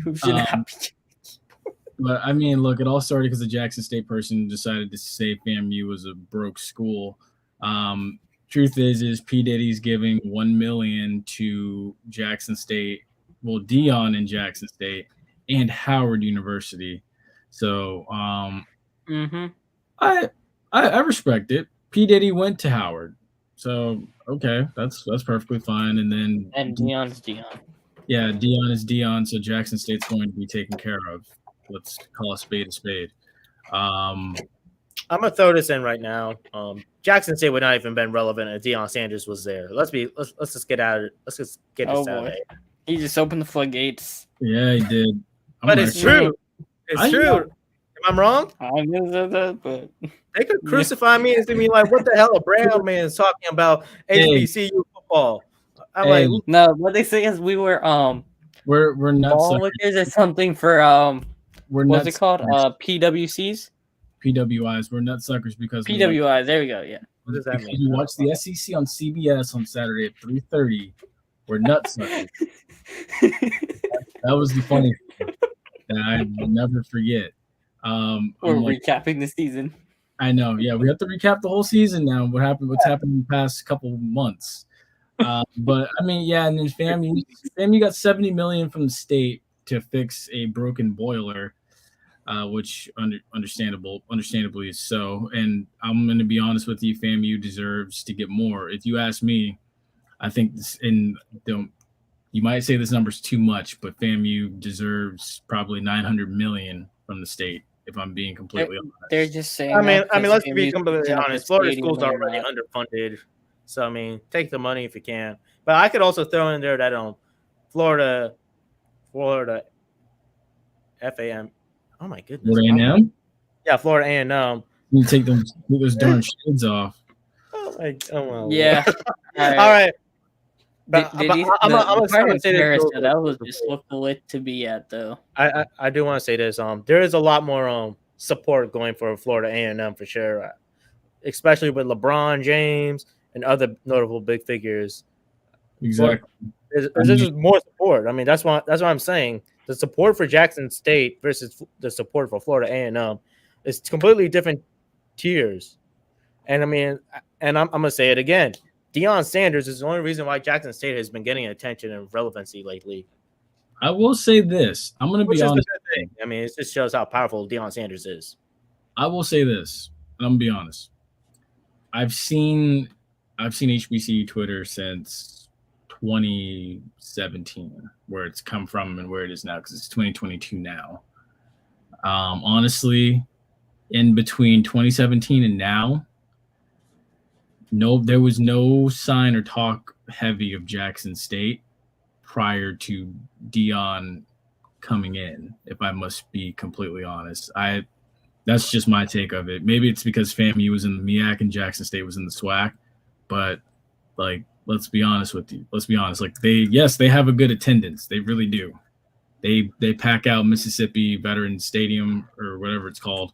Who should not be? But I mean, look, it all started because the Jackson State person decided to say FAMU was a broke school. Truth is P. Diddy's giving $1 million to Jackson State, well, Dion in Jackson State, and Howard University. So, I respect it. P. Diddy went to Howard, so okay, that's perfectly fine. And Dion's Dion. Yeah, Dion is Dion, so Jackson State's going to be taken care of. Let's call a spade a spade. I'm gonna throw this in right now. Jackson State would not even been relevant if Deion Sanders was there. Let's just get out of it. Let's just get this out of it. He just opened the floodgates. Yeah, he did. But it's true. It's true. Am I wrong? I knew that, but they could crucify me and be like, "What the hell, a Brown man is talking about HBCU football?" I'm like, no. What they say is we're not ball lickers or something for what's it called? PWCs. PWIs. We're nutsuckers because PWIs. There we go. Yeah. What does that mean? You watch the SEC on CBS on Saturday at 3:30. We're nutsuckers. That was the funny thing that I will never forget. We're recapping the season. I know. Yeah, we have to recap the whole season now. What's happened in the past couple months. But I mean, yeah, and then FAMU got $70 million from the state to fix a broken boiler, which understandably is so. And I'm going to be honest with you, FAMU deserves to get more. If you ask me, I think you might say this number's too much, but FAMU deserves probably $900 million from the state. If I'm being completely honest, they're just saying. I mean, let's be completely honest. Florida schools are already underfunded, so I mean, take the money if you can. But I could also throw in there that Florida, FAM. Oh my goodness, Florida A&M. Yeah, Florida A&M. You take those darn shades off. Well. Yeah. All right. But I'm gonna say this. That was just what the lit to be at, though. I do want to say this. There is a lot more support going for Florida A&M for sure, especially with LeBron James and other notable big figures. Exactly. There's just more support. I mean, that's what I'm saying. The support for Jackson State versus the support for Florida A&M is completely different tiers. And I mean, and I'm gonna say it again. Deion Sanders is the only reason why Jackson State has been getting attention and relevancy lately. I will say this. I'm going to be honest. I mean, it just shows how powerful Deion Sanders is. I will say this, and I'm going to be honest. I've seen HBCU Twitter since 2017, where it's come from and where it is now, because it's 2022 now. Honestly, in between 2017 and now, there was no sign or talk heavy of Jackson State prior to Deion coming in, if I must be completely honest. That's just my take of it. Maybe it's because FAMU was in the MEAC and Jackson State was in the SWAC, but like, let's be honest with you. Let's be honest. Like they have a good attendance. They really do. They pack out Mississippi Veterans Stadium or whatever it's called.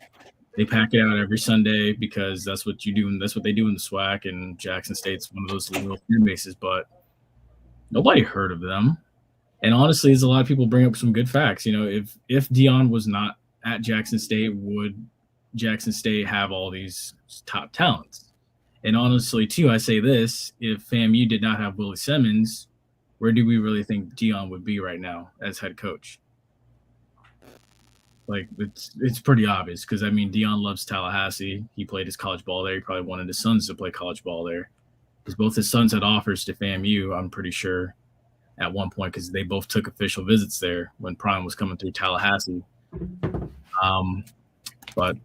They pack it out every Sunday because that's what you do, and that's what they do in the SWAC. And Jackson State's one of those little fan bases, but nobody heard of them. And honestly, there's a lot of people bring up some good facts. You know, if Deion was not at Jackson State, would Jackson State have all these top talents? And honestly, too, I say this: if FAMU did not have Willie Simmons, where do we really think Deion would be right now as head coach? Like, it's pretty obvious because, I mean, Deion loves Tallahassee. He played his college ball there. He probably wanted his sons to play college ball there because both his sons had offers to FAMU, I'm pretty sure, at one point because they both took official visits there when Prime was coming through Tallahassee. But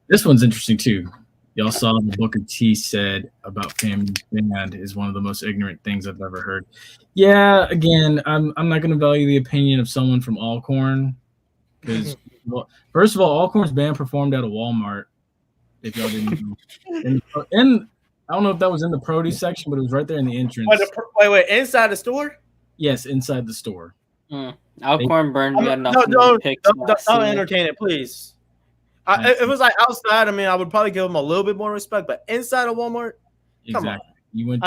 this one's interesting, too. Y'all saw the Booker T said about FAMU band is one of the most ignorant things I've ever heard. Yeah, again, I'm not going to value the opinion of someone from Alcorn because – well, first of all, Alcorn's band performed at a Walmart If y'all didn't know. And I don't know if that was in the produce section, but it was right there in the entrance. Wait, inside the store? Yes, inside the store. Alcorn burned me enough. Don't entertain it, please. If it was like outside, I mean, I would probably give them a little bit more respect, but inside of Walmart, come on. You went.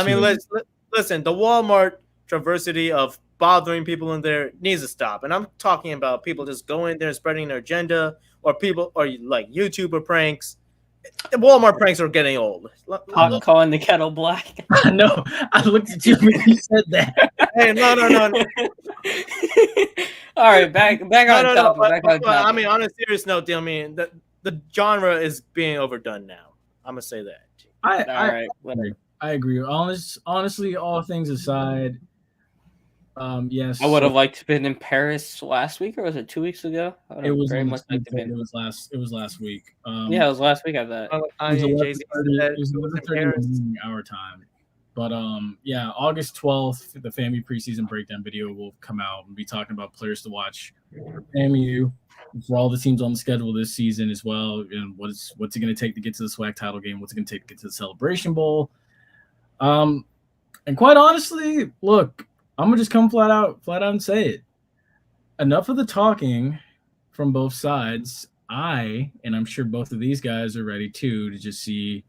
Listen. The Walmart traversity of bothering people in there needs to stop, and I'm talking about people just going there and spreading their agenda, or like YouTuber pranks. The Walmart pranks are getting old. Calling the kettle black. No, I looked at you when you said that. Hey, no. All right, back on topic. I mean, on a serious note, I mean, the genre is being overdone now. I'm gonna say that. I agree. Honestly, all things aside, yes. I would have liked to been in Paris last week, or was it 2 weeks ago? It was very much like it was last week. Yeah, it was last week. I thought it was 11:30 our time. But yeah, August 12th, the FAMU preseason breakdown video will come out and be talking about players to watch for FAMU, for all the teams on the schedule this season as well, and what's it going to take to get to the SWAC title game, what's it going to take to get to the Celebration Bowl. And quite honestly, look, I'm gonna just come flat out and say it. Enough of the talking from both sides. And I'm sure both of these guys are ready too to just see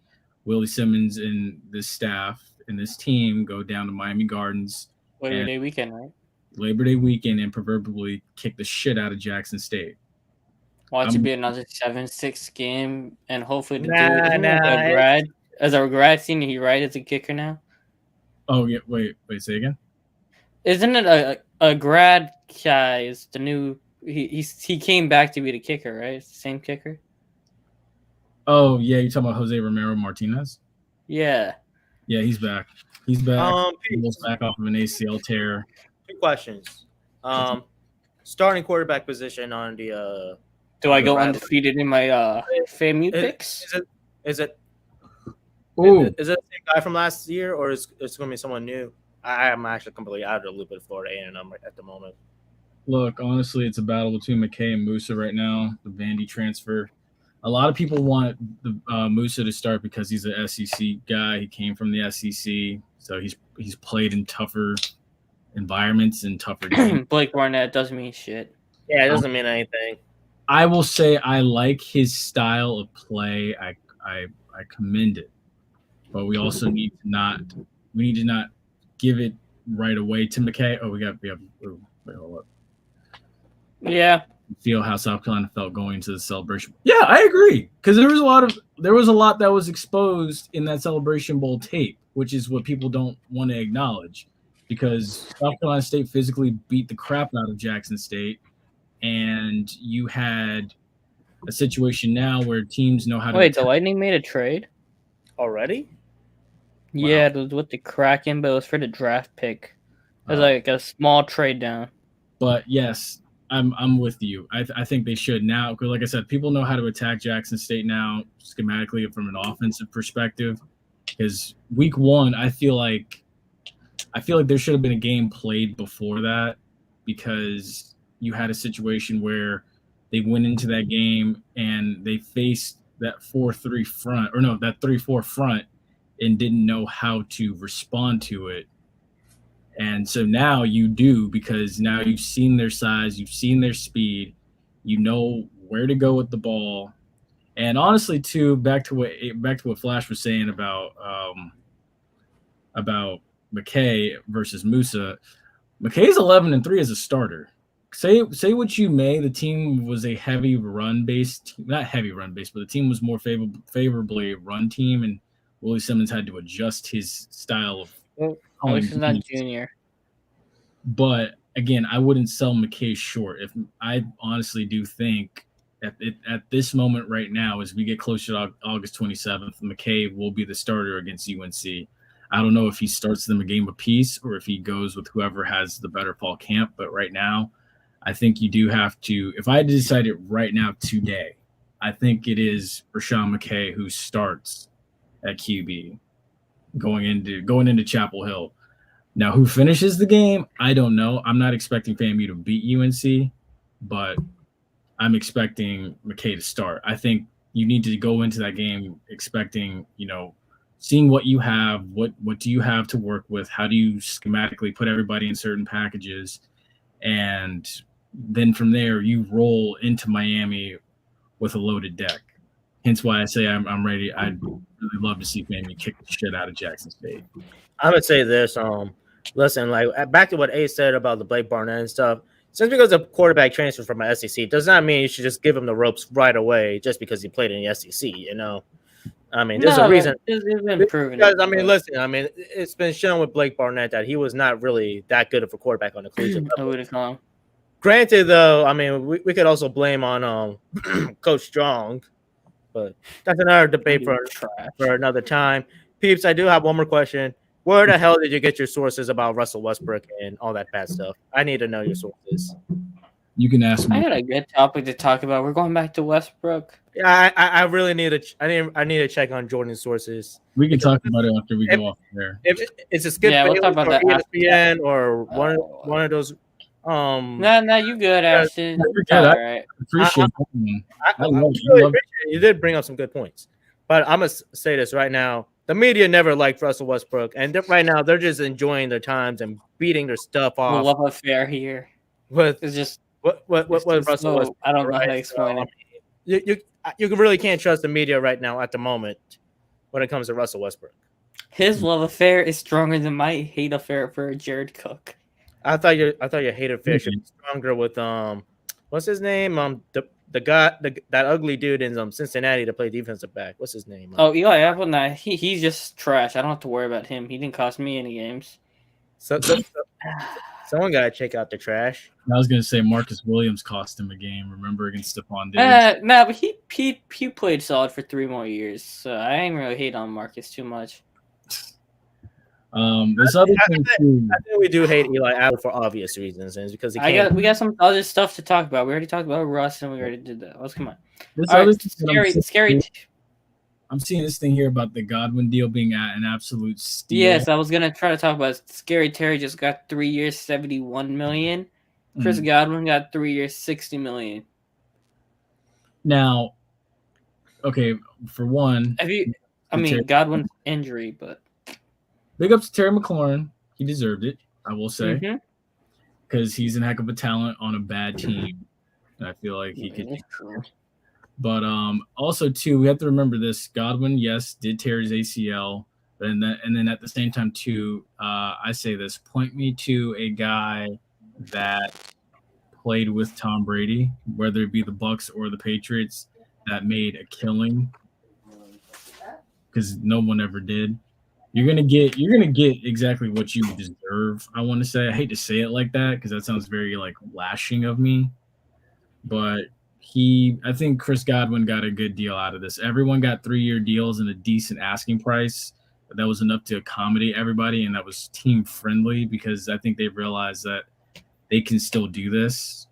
Willie Simmons and this staff and this team go down to Miami Gardens Labor Day weekend, right? Labor Day weekend, and proverbially kick the shit out of Jackson State. Watch it be another 7-6 game, and hopefully as a grad senior, he right as a kicker now. Oh yeah, wait, say again. Isn't it a grad guy is the new? He came back to be the kicker, right? It's the same kicker. Oh yeah, you're talking about Jose Romero Martinez. Yeah, he's back. He's back. He's back off of an ACL tear. 2 questions. Starting quarterback position on the. Do I go undefeated in my FAMU picks? Is it the same guy from last year, or is it going to be someone new? I am actually completely out of the loop with Florida A&M at the moment. Look, honestly, it's a battle between McKay and Musa right now. The Vandy transfer. A lot of people want the Musa to start because he's an SEC guy. He came from the SEC, so he's played in tougher environments and tougher games. Blake Barnett doesn't mean shit. Yeah, it doesn't mean anything. I will say I like his style of play. I commend it, but we also need to not give it right away to McKay. Wait, hold up. Yeah. Feel how South Carolina felt going to the Celebration. Yeah, I agree. Because there was a lot that was exposed in that Celebration Bowl tape, which is what people don't want to acknowledge. Because South Carolina State physically beat the crap out of Jackson State, and you had a situation now where teams know how to. Wait, the Lightning made a trade already? Yeah, it was with the Kraken, but it was for the draft pick. It was like a small trade down. But yes, I'm with you. I think they should now, because like I said, people know how to attack Jackson State now schematically from an offensive perspective. Because week 1, I feel like there should have been a game played before that, because you had a situation where they went into that game and they faced that 4-3 front, or no, that 3-4 front, and didn't know how to respond to it. And so now you do, because now you've seen their size, you've seen their speed, you know where to go with the ball. And honestly, too, back to what Flash was saying about McKay versus Musa. McKay's 11-3 as a starter. Say what you may, the team was a heavy run-based, not heavy run-based, but the team was more favorably run team, and Willie Simmons had to adjust his style of. Well, he's not junior. But again, I wouldn't sell McKay short. If I honestly do think at this moment right now, as we get closer to August 27th, McKay will be the starter against UNC. I don't know if he starts them a game apiece or if he goes with whoever has the better fall camp. But right now, I think you do have to. If I had to decide it right now today, I think it is Rashawn McKay who starts at QB. Going into Chapel Hill. Now, who finishes the game? I don't know. I'm not expecting FAMU to beat UNC, but I'm expecting McKay to start. I think you need to go into that game expecting, seeing what you have, what do you have to work with, how do you schematically put everybody in certain packages, and then from there you roll into Miami with a loaded deck. Hence why I say I'm ready. I'd really love to see Miami kick the shit out of Jackson State. I would say this. Listen, like back to what Ace said about the Blake Barnett and stuff. Since because a quarterback transfers from the SEC, does not mean you should just give him the ropes right away just because he played in the SEC. I mean, there's a reason. It's been proven. Because, I mean, listen, I mean, it's been shown with Blake Barnett that he was not really that good of a quarterback on the collegiate level. Granted, though, I mean, we could also blame on Coach Strong, but that's another debate for another time. Peeps, I do have one more question. Where the hell did you get your sources about Russell Westbrook and all that bad stuff? I need to know your sources. You can ask me. I got a good topic to talk about. We're going back to Westbrook. Yeah, I really need to. I need to check on Jordan's sources. We can talk about it after we go off there. If it's a Skip we'll talk about that ESPN or one of those. No, you good, Ashton. I right. Appreciate I really appreciate it. You did bring up some good points, but I'm gonna say this right now: the media never liked Russell Westbrook, and right now they're just enjoying their times and beating their stuff off. The love affair here with it's just what Russell Westbrook. I don't know how to explain it. You really can't trust the media right now at the moment when it comes to Russell Westbrook. His love affair is stronger than my hate affair for Jared Cook. I thought your hate affair should be stronger with what's his name? The guy that ugly dude in Cincinnati to play defensive back. What's his name? Eli Apple. Nah, he's just trash. I don't have to worry about him. He didn't cost me any games. So someone gotta check out the trash. I was gonna say Marcus Williams cost him a game. Remember against Stephon Diggs? But he played solid for 3 more years. So I ain't really hate on Marcus too much. This other thing too. I think we do hate Eli Apple for obvious reasons, and it's because we got some other stuff to talk about. We already talked about Russ, and we already did that. Let's come on. Scary. I'm seeing this thing here about the Godwin deal being an absolute steal. Yes, I was gonna try to talk about Scary Terry just got 3 years, $71 million. Chris Godwin got 3 years, $60 million. Now, okay, for one, Godwin's injury, but big ups to Terry McLaurin. He deserved it, I will say, because he's a heck of a talent on a bad team. And I feel like he could. But also too, we have to remember this: Godwin, yes, did tear his ACL, and then at the same time too, I say this: point me to a guy that played with Tom Brady, whether it be the Bucs or the Patriots, that made a killing, because no one ever did. You're gonna get exactly what you deserve. I want to say. I hate to say it like that because that sounds very like lashing of me, but I think Chris Godwin got a good deal out of this. Everyone got 3-year deals and a decent asking price. But that was enough to accommodate everybody, and that was team friendly because I think they realized that they can still do this.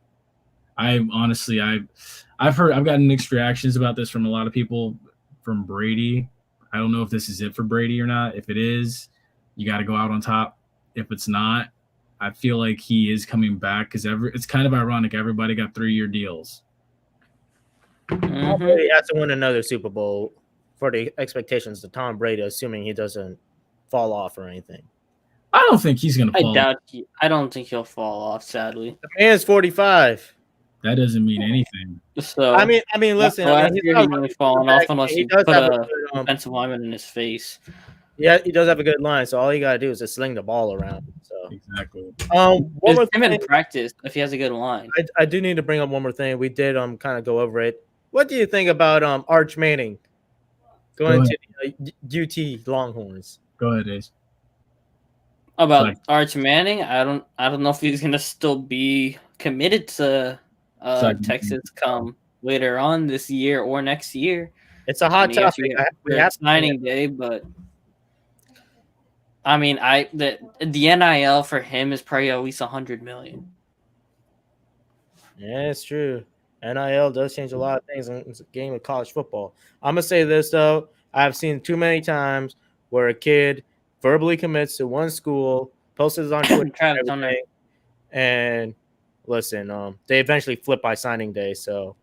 I've gotten mixed reactions about this from a lot of people from Brady. I don't know if this is it for Brady or not. If it is, you got to go out on top. If it's not, I feel like he is coming back because it's kind of ironic. Everybody got 3-year deals. He has to win another Super Bowl for the expectations of Tom Brady, assuming he doesn't fall off or anything. I don't think he's going to fall off. I don't think he'll fall off, sadly. The man's 45. That doesn't mean anything. So I mean, listen. He's not really falling off unless you put a defensive lineman in his face. Yeah, he does have a good line, so all you gotta do is just sling the ball around. So exactly. One more thing in practice if he has a good line. I do need to bring up one more thing. We did kind of go over it. What do you think about Arch Manning going to the UT Longhorns? Go ahead, Ace. About Arch Manning, I don't know if he's gonna still be committed to Texas come later on this year or next year. It's a hot topic. We have signing day, but I mean, the NIL for him is probably at least $100 million. Yeah, it's true. NIL does change a lot of things in the game of college football. I'm gonna say this though: I've seen too many times where a kid verbally commits to one school, posts it on Twitter, and listen, they eventually flip by signing day. So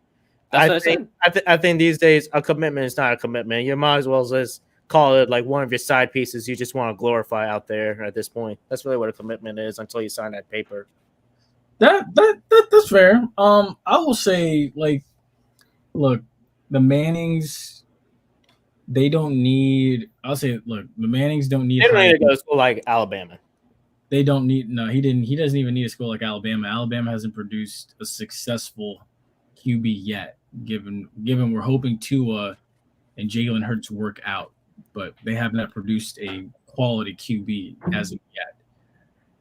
That's what I said. I think these days a commitment is not a commitment. You might as well just call it like one of your side pieces you just want to glorify out there at this point. That's really what a commitment is until you sign that paper. That's fair. I will say, like, look, the Mannings, they don't need. I'll say, look, the Mannings don't need. They don't need to go to school like Alabama. They don't need. No, he didn't. He doesn't even need a school like Alabama. Alabama hasn't produced a successful QB yet. Given we're hoping Tua and Jalen Hurts work out, but they have not produced a quality QB as of yet.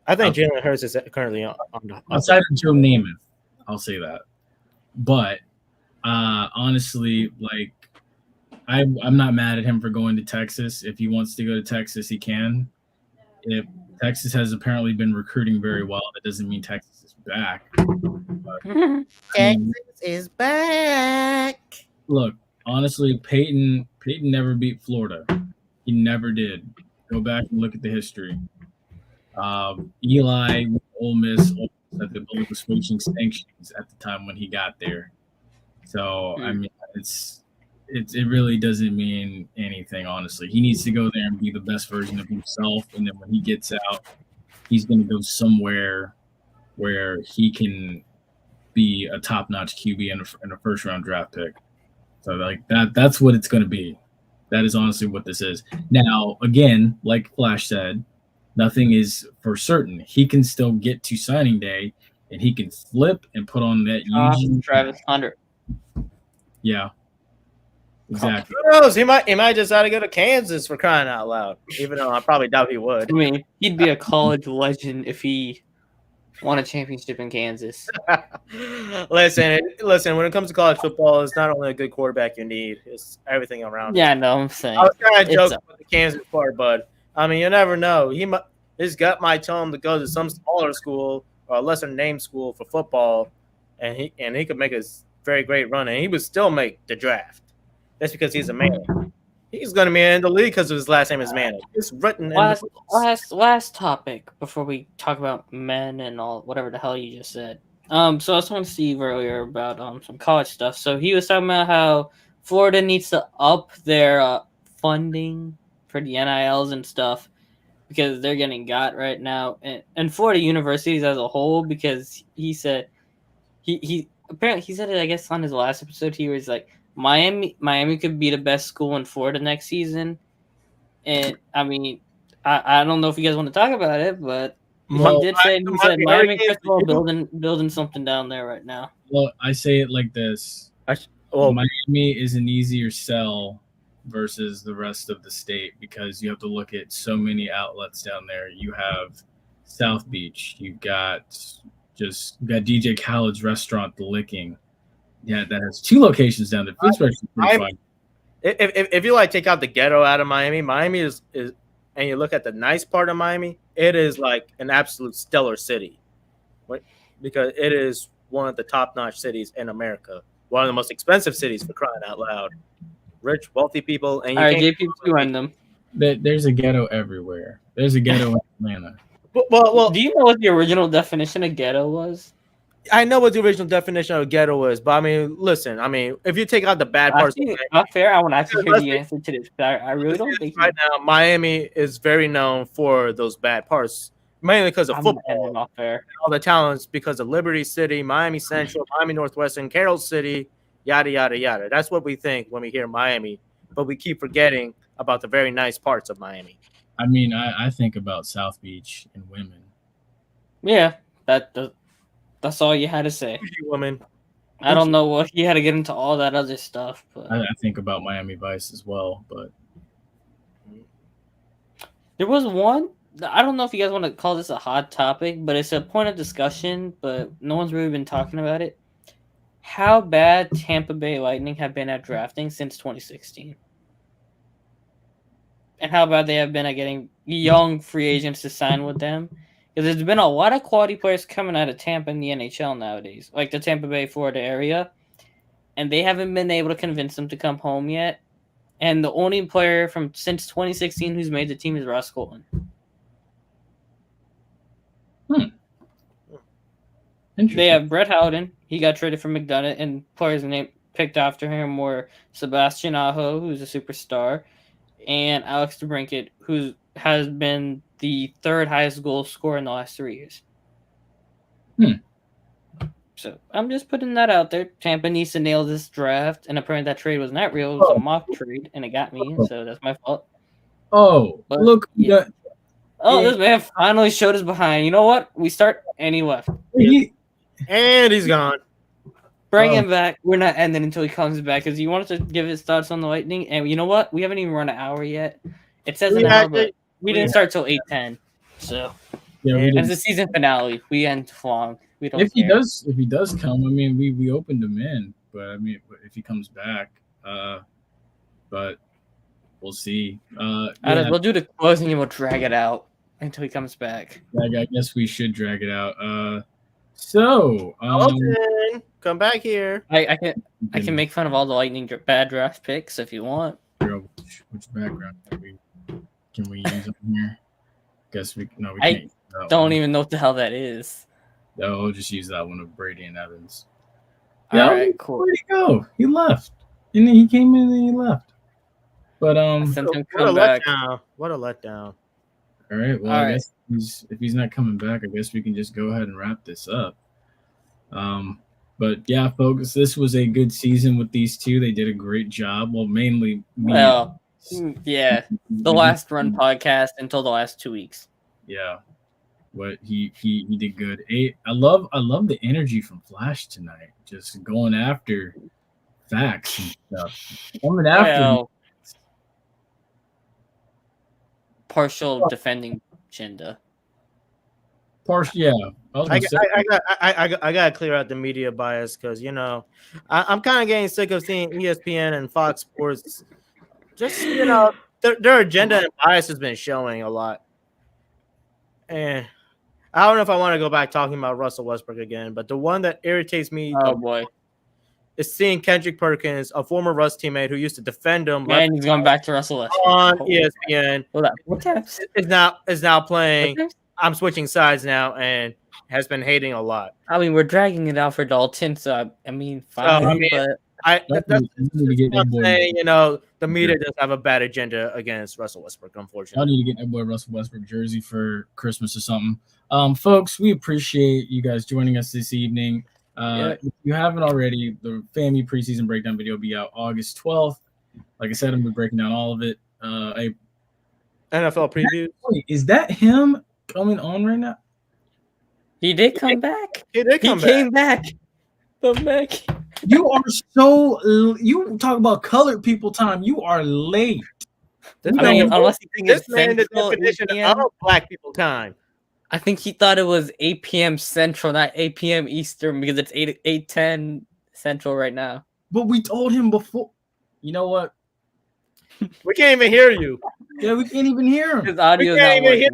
I think Jalen Hurts is currently on outside of Joe Namath. I'll say that, but honestly, like I'm not mad at him for going to Texas. If he wants to go to Texas, he can. If Texas has apparently been recruiting very well, that doesn't mean Texas is back. But, Texas is back. Look, honestly, Peyton never beat Florida. He never did. Go back and look at the history. Eli, Ole Miss, that the bowl was switching sanctions at the time when he got there. So I mean, it really doesn't mean anything. Honestly, he needs to go there and be the best version of himself, and then when he gets out, he's going to go somewhere where he can be a top-notch QB in a first-round draft pick. So like that's what it's going to be. That is honestly what this is. Now, again, like Flash said, nothing is for certain. He can still get to signing day, and he can flip and put on that Travis Hunter. Yeah, exactly. Who knows? He might decide to go to Kansas for crying out loud. Even though I probably doubt he would. I mean, he'd be a college legend if he won a championship in Kansas. Listen. When it comes to college football, it's not only a good quarterback you need; it's everything around. Yeah, no, I'm saying. I was kind of joking about the Kansas part, but I mean, you never know. His gut might tell him to go to some smaller school or a lesser named school for football, and he could make a very great run, and he would still make the draft. That's because he's a man. He's going to be in the league because of his last name is Manning. It's written. Last topic before we talk about men and all whatever the hell you just said. So I was talking to Steve earlier about some college stuff. So he was talking about how Florida needs to up their funding for the NILs and stuff because they're getting got right now, and Florida universities as a whole. Because he said he apparently he said it, I guess, on his last episode. He was like, Miami could be the best school in Florida next season. And I mean, I don't know if you guys want to talk about it, but he said Miami Crystal building something down there right now. Well, I say it like this. Miami is an easier sell versus the rest of the state because you have to look at so many outlets down there. You have South Beach. You've got DJ Khaled's restaurant, The Licking. Yeah, that has 2 locations down there. If you take out the ghetto out of Miami is and you look at the nice part of Miami, it is like an absolute stellar city, because it is one of the top-notch cities in America, one of the most expensive cities for crying out loud. Rich, wealthy people, and you can't them. There's a ghetto everywhere. There's a ghetto in Atlanta. Well, do you know what the original definition of ghetto was? I know what the original definition of ghetto was, but I mean, listen. I mean, if you take out the bad parts, not fair. I want to actually hear the answer to this. I really don't think right now Miami is very known for those bad parts, mainly because of football. Not fair. All the talents because of Liberty City, Miami Central, Miami Northwestern, Carroll City, yada yada yada. That's what we think when we hear Miami, but we keep forgetting about the very nice parts of Miami. I mean, I think about South Beach and women. Yeah, that's all you had to say. Woman. I don't know what you had to get into all that other stuff. But I think about Miami Vice as well. But there was one. I don't know if you guys want to call this a hot topic, but it's a point of discussion. But no one's really been talking about it. How bad Tampa Bay Lightning have been at drafting since 2016, and how bad they have been at getting young free agents to sign with them. Because there's been a lot of quality players coming out of Tampa in the NHL nowadays, like the Tampa Bay, Florida area, and they haven't been able to convince them to come home yet. And the only player from since 2016 who's made the team is Ross Colton. They have Brett Howden. He got traded from McDonough, and players named picked after him were Sebastian Aho, who's a superstar, and Alex DeBrincat, who has been the third highest goal scorer in the last 3 years. So I'm just putting that out there. Tampa needs to nail this draft, and apparently that trade was not real. It was a mock trade, and it got me, so that's my fault. Oh, But, look. yeah. This man finally showed us behind. You know what? We start, and he left. And he's gone. Bring him back. We're not ending until he comes back because he wanted to give his thoughts on the Lightning. And you know what? We haven't even run an hour yet. It says an hour, but we didn't start till 8:10. So it's the season finale. We end long. We don't. If he does come, I mean, we opened him in, but I mean, if he comes back, but we'll see. We'll do the closing and we'll drag it out until he comes back. I guess we should drag it out. So come back here. I can make fun of all the Lightning bad draft picks if you want. Which background can we use on here? Guess we can't. I don't even know what the hell that is. No, I'll just use that one of Brady and Evans. Yeah, all right, cool. Where'd he go? He left. And then he came in and he left. But what a letdown. What a letdown. All right. Well, I guess if he's not coming back, I guess we can just go ahead and wrap this up. But yeah, folks, this was a good season with these two. They did a great job. Well, mainly me. Well, yeah, the last run podcast until the last 2 weeks. Yeah, but he did good. I love the energy from Flash tonight. Just going after facts and stuff. Coming after partial defending Chinda. Yeah. I gotta clear out the media bias because I'm kind of getting sick of seeing ESPN and Fox Sports. Just their agenda and bias has been showing a lot, and I don't know if I want to go back talking about Russell Westbrook again. But the one that irritates me, is seeing Kendrick Perkins, a former Russ teammate who used to defend him, and he's going back to Russell Westbrook on ESPN. Is now playing. I'm switching sides now and has been hating a lot. I mean, we're dragging it out for Dalton, so I mean, fine. But that's I'm saying, the media does have a bad agenda against Russell Westbrook, unfortunately. I need to get that boy Russell Westbrook jersey for Christmas or something. Folks, we appreciate you guys joining us this evening. If you haven't already, the family preseason breakdown video will be out August 12th. Like I said, I'm going to be breaking down all of it. NFL preview. Wait, is that him coming on right now? He did come back. He came back. Come back. You you talk about colored people time. You are late. Unless you think this it's man the Central definition 8 of p.m. black people time. I think he thought it was 8 p.m. Central, not 8 p.m. Eastern, because it's 8:10 Central right now. But we told him before. You know what? We can't even hear you. Yeah, we can't even hear him. His audio's not working.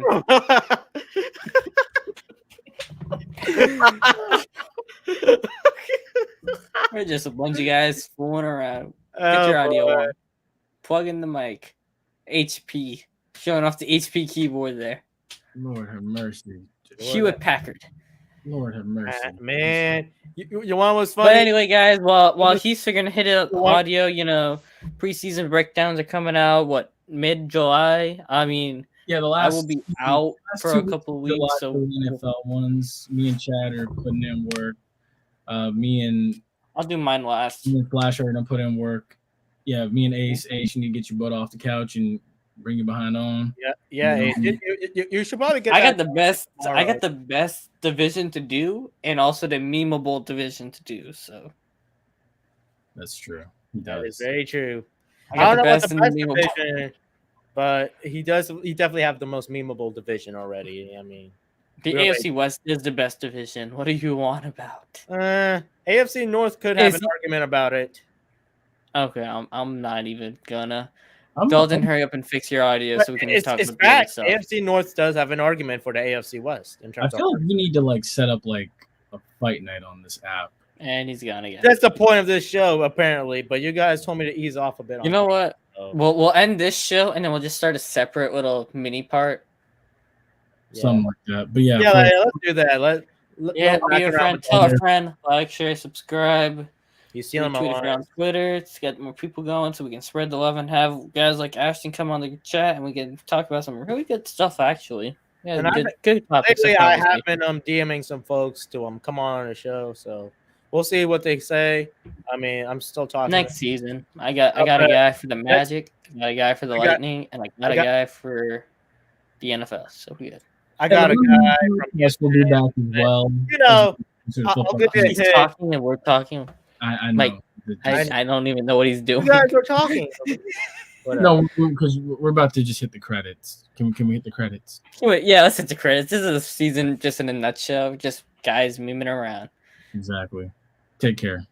We're just a bunch of guys fooling around. Get your audio on. Plug in the mic. HP. Showing off the HP keyboard there. Lord have mercy. Hewlett Packard. Lord have mercy. Man, you want what's funny? But anyway, guys, while he's figuring to hit it audio, preseason breakdowns are coming out, mid-July? I mean, yeah, I will be out for a couple of weeks. So NFL ones, me and Chad are putting in work. I'll do mine last. Me and Flash are gonna put in work. Yeah, me and Ace, you need to get your butt off the couch and bring you behind on. Yeah. You should probably get. I got the best division to do, and also the memeable division to do. So that's true. That is very true. I don't know about the best division, but he does. He definitely have the most memeable division already. I mean, the AFC West is the best division. What do you want about? AFC North could have an argument about it. Okay, I'm not even gonna. Dalton, hurry up and fix your audio so we can talk about fact. AFC North does have an argument for the AFC West in terms. I feel like we need to set up a fight night on this app. And he's gone again. That's the point of this show, apparently. But you guys told me to ease off a bit. You know what? So. We'll end this show and then we'll just start a separate little mini part. Something like that. But yeah, let's do that. Be a friend. Tell a friend. Like, share, subscribe. You see them Retweet it on Twitter to get more people going, so we can spread the love and have guys like Ashton come on the chat, and we can talk about some really good stuff. Actually, yeah, And good topics. lately, I have been DMing some folks to come on the show, so we'll see what they say. I mean, I'm still talking. Next season, I got a guy for the Magic, I got a guy for the Lightning, and I got a guy for the NFL. So we good. I got a guy from yes, we'll be back as well. You know, I'll give you a He's hint. talking and we're talking. I know. Like, I don't even know what he's doing. You guys were talking. No, because we're about to just hit the credits. Can we hit the credits? Wait, yeah, let's hit the credits. This is a season just in a nutshell. Just guys memeing around. Exactly. Take care.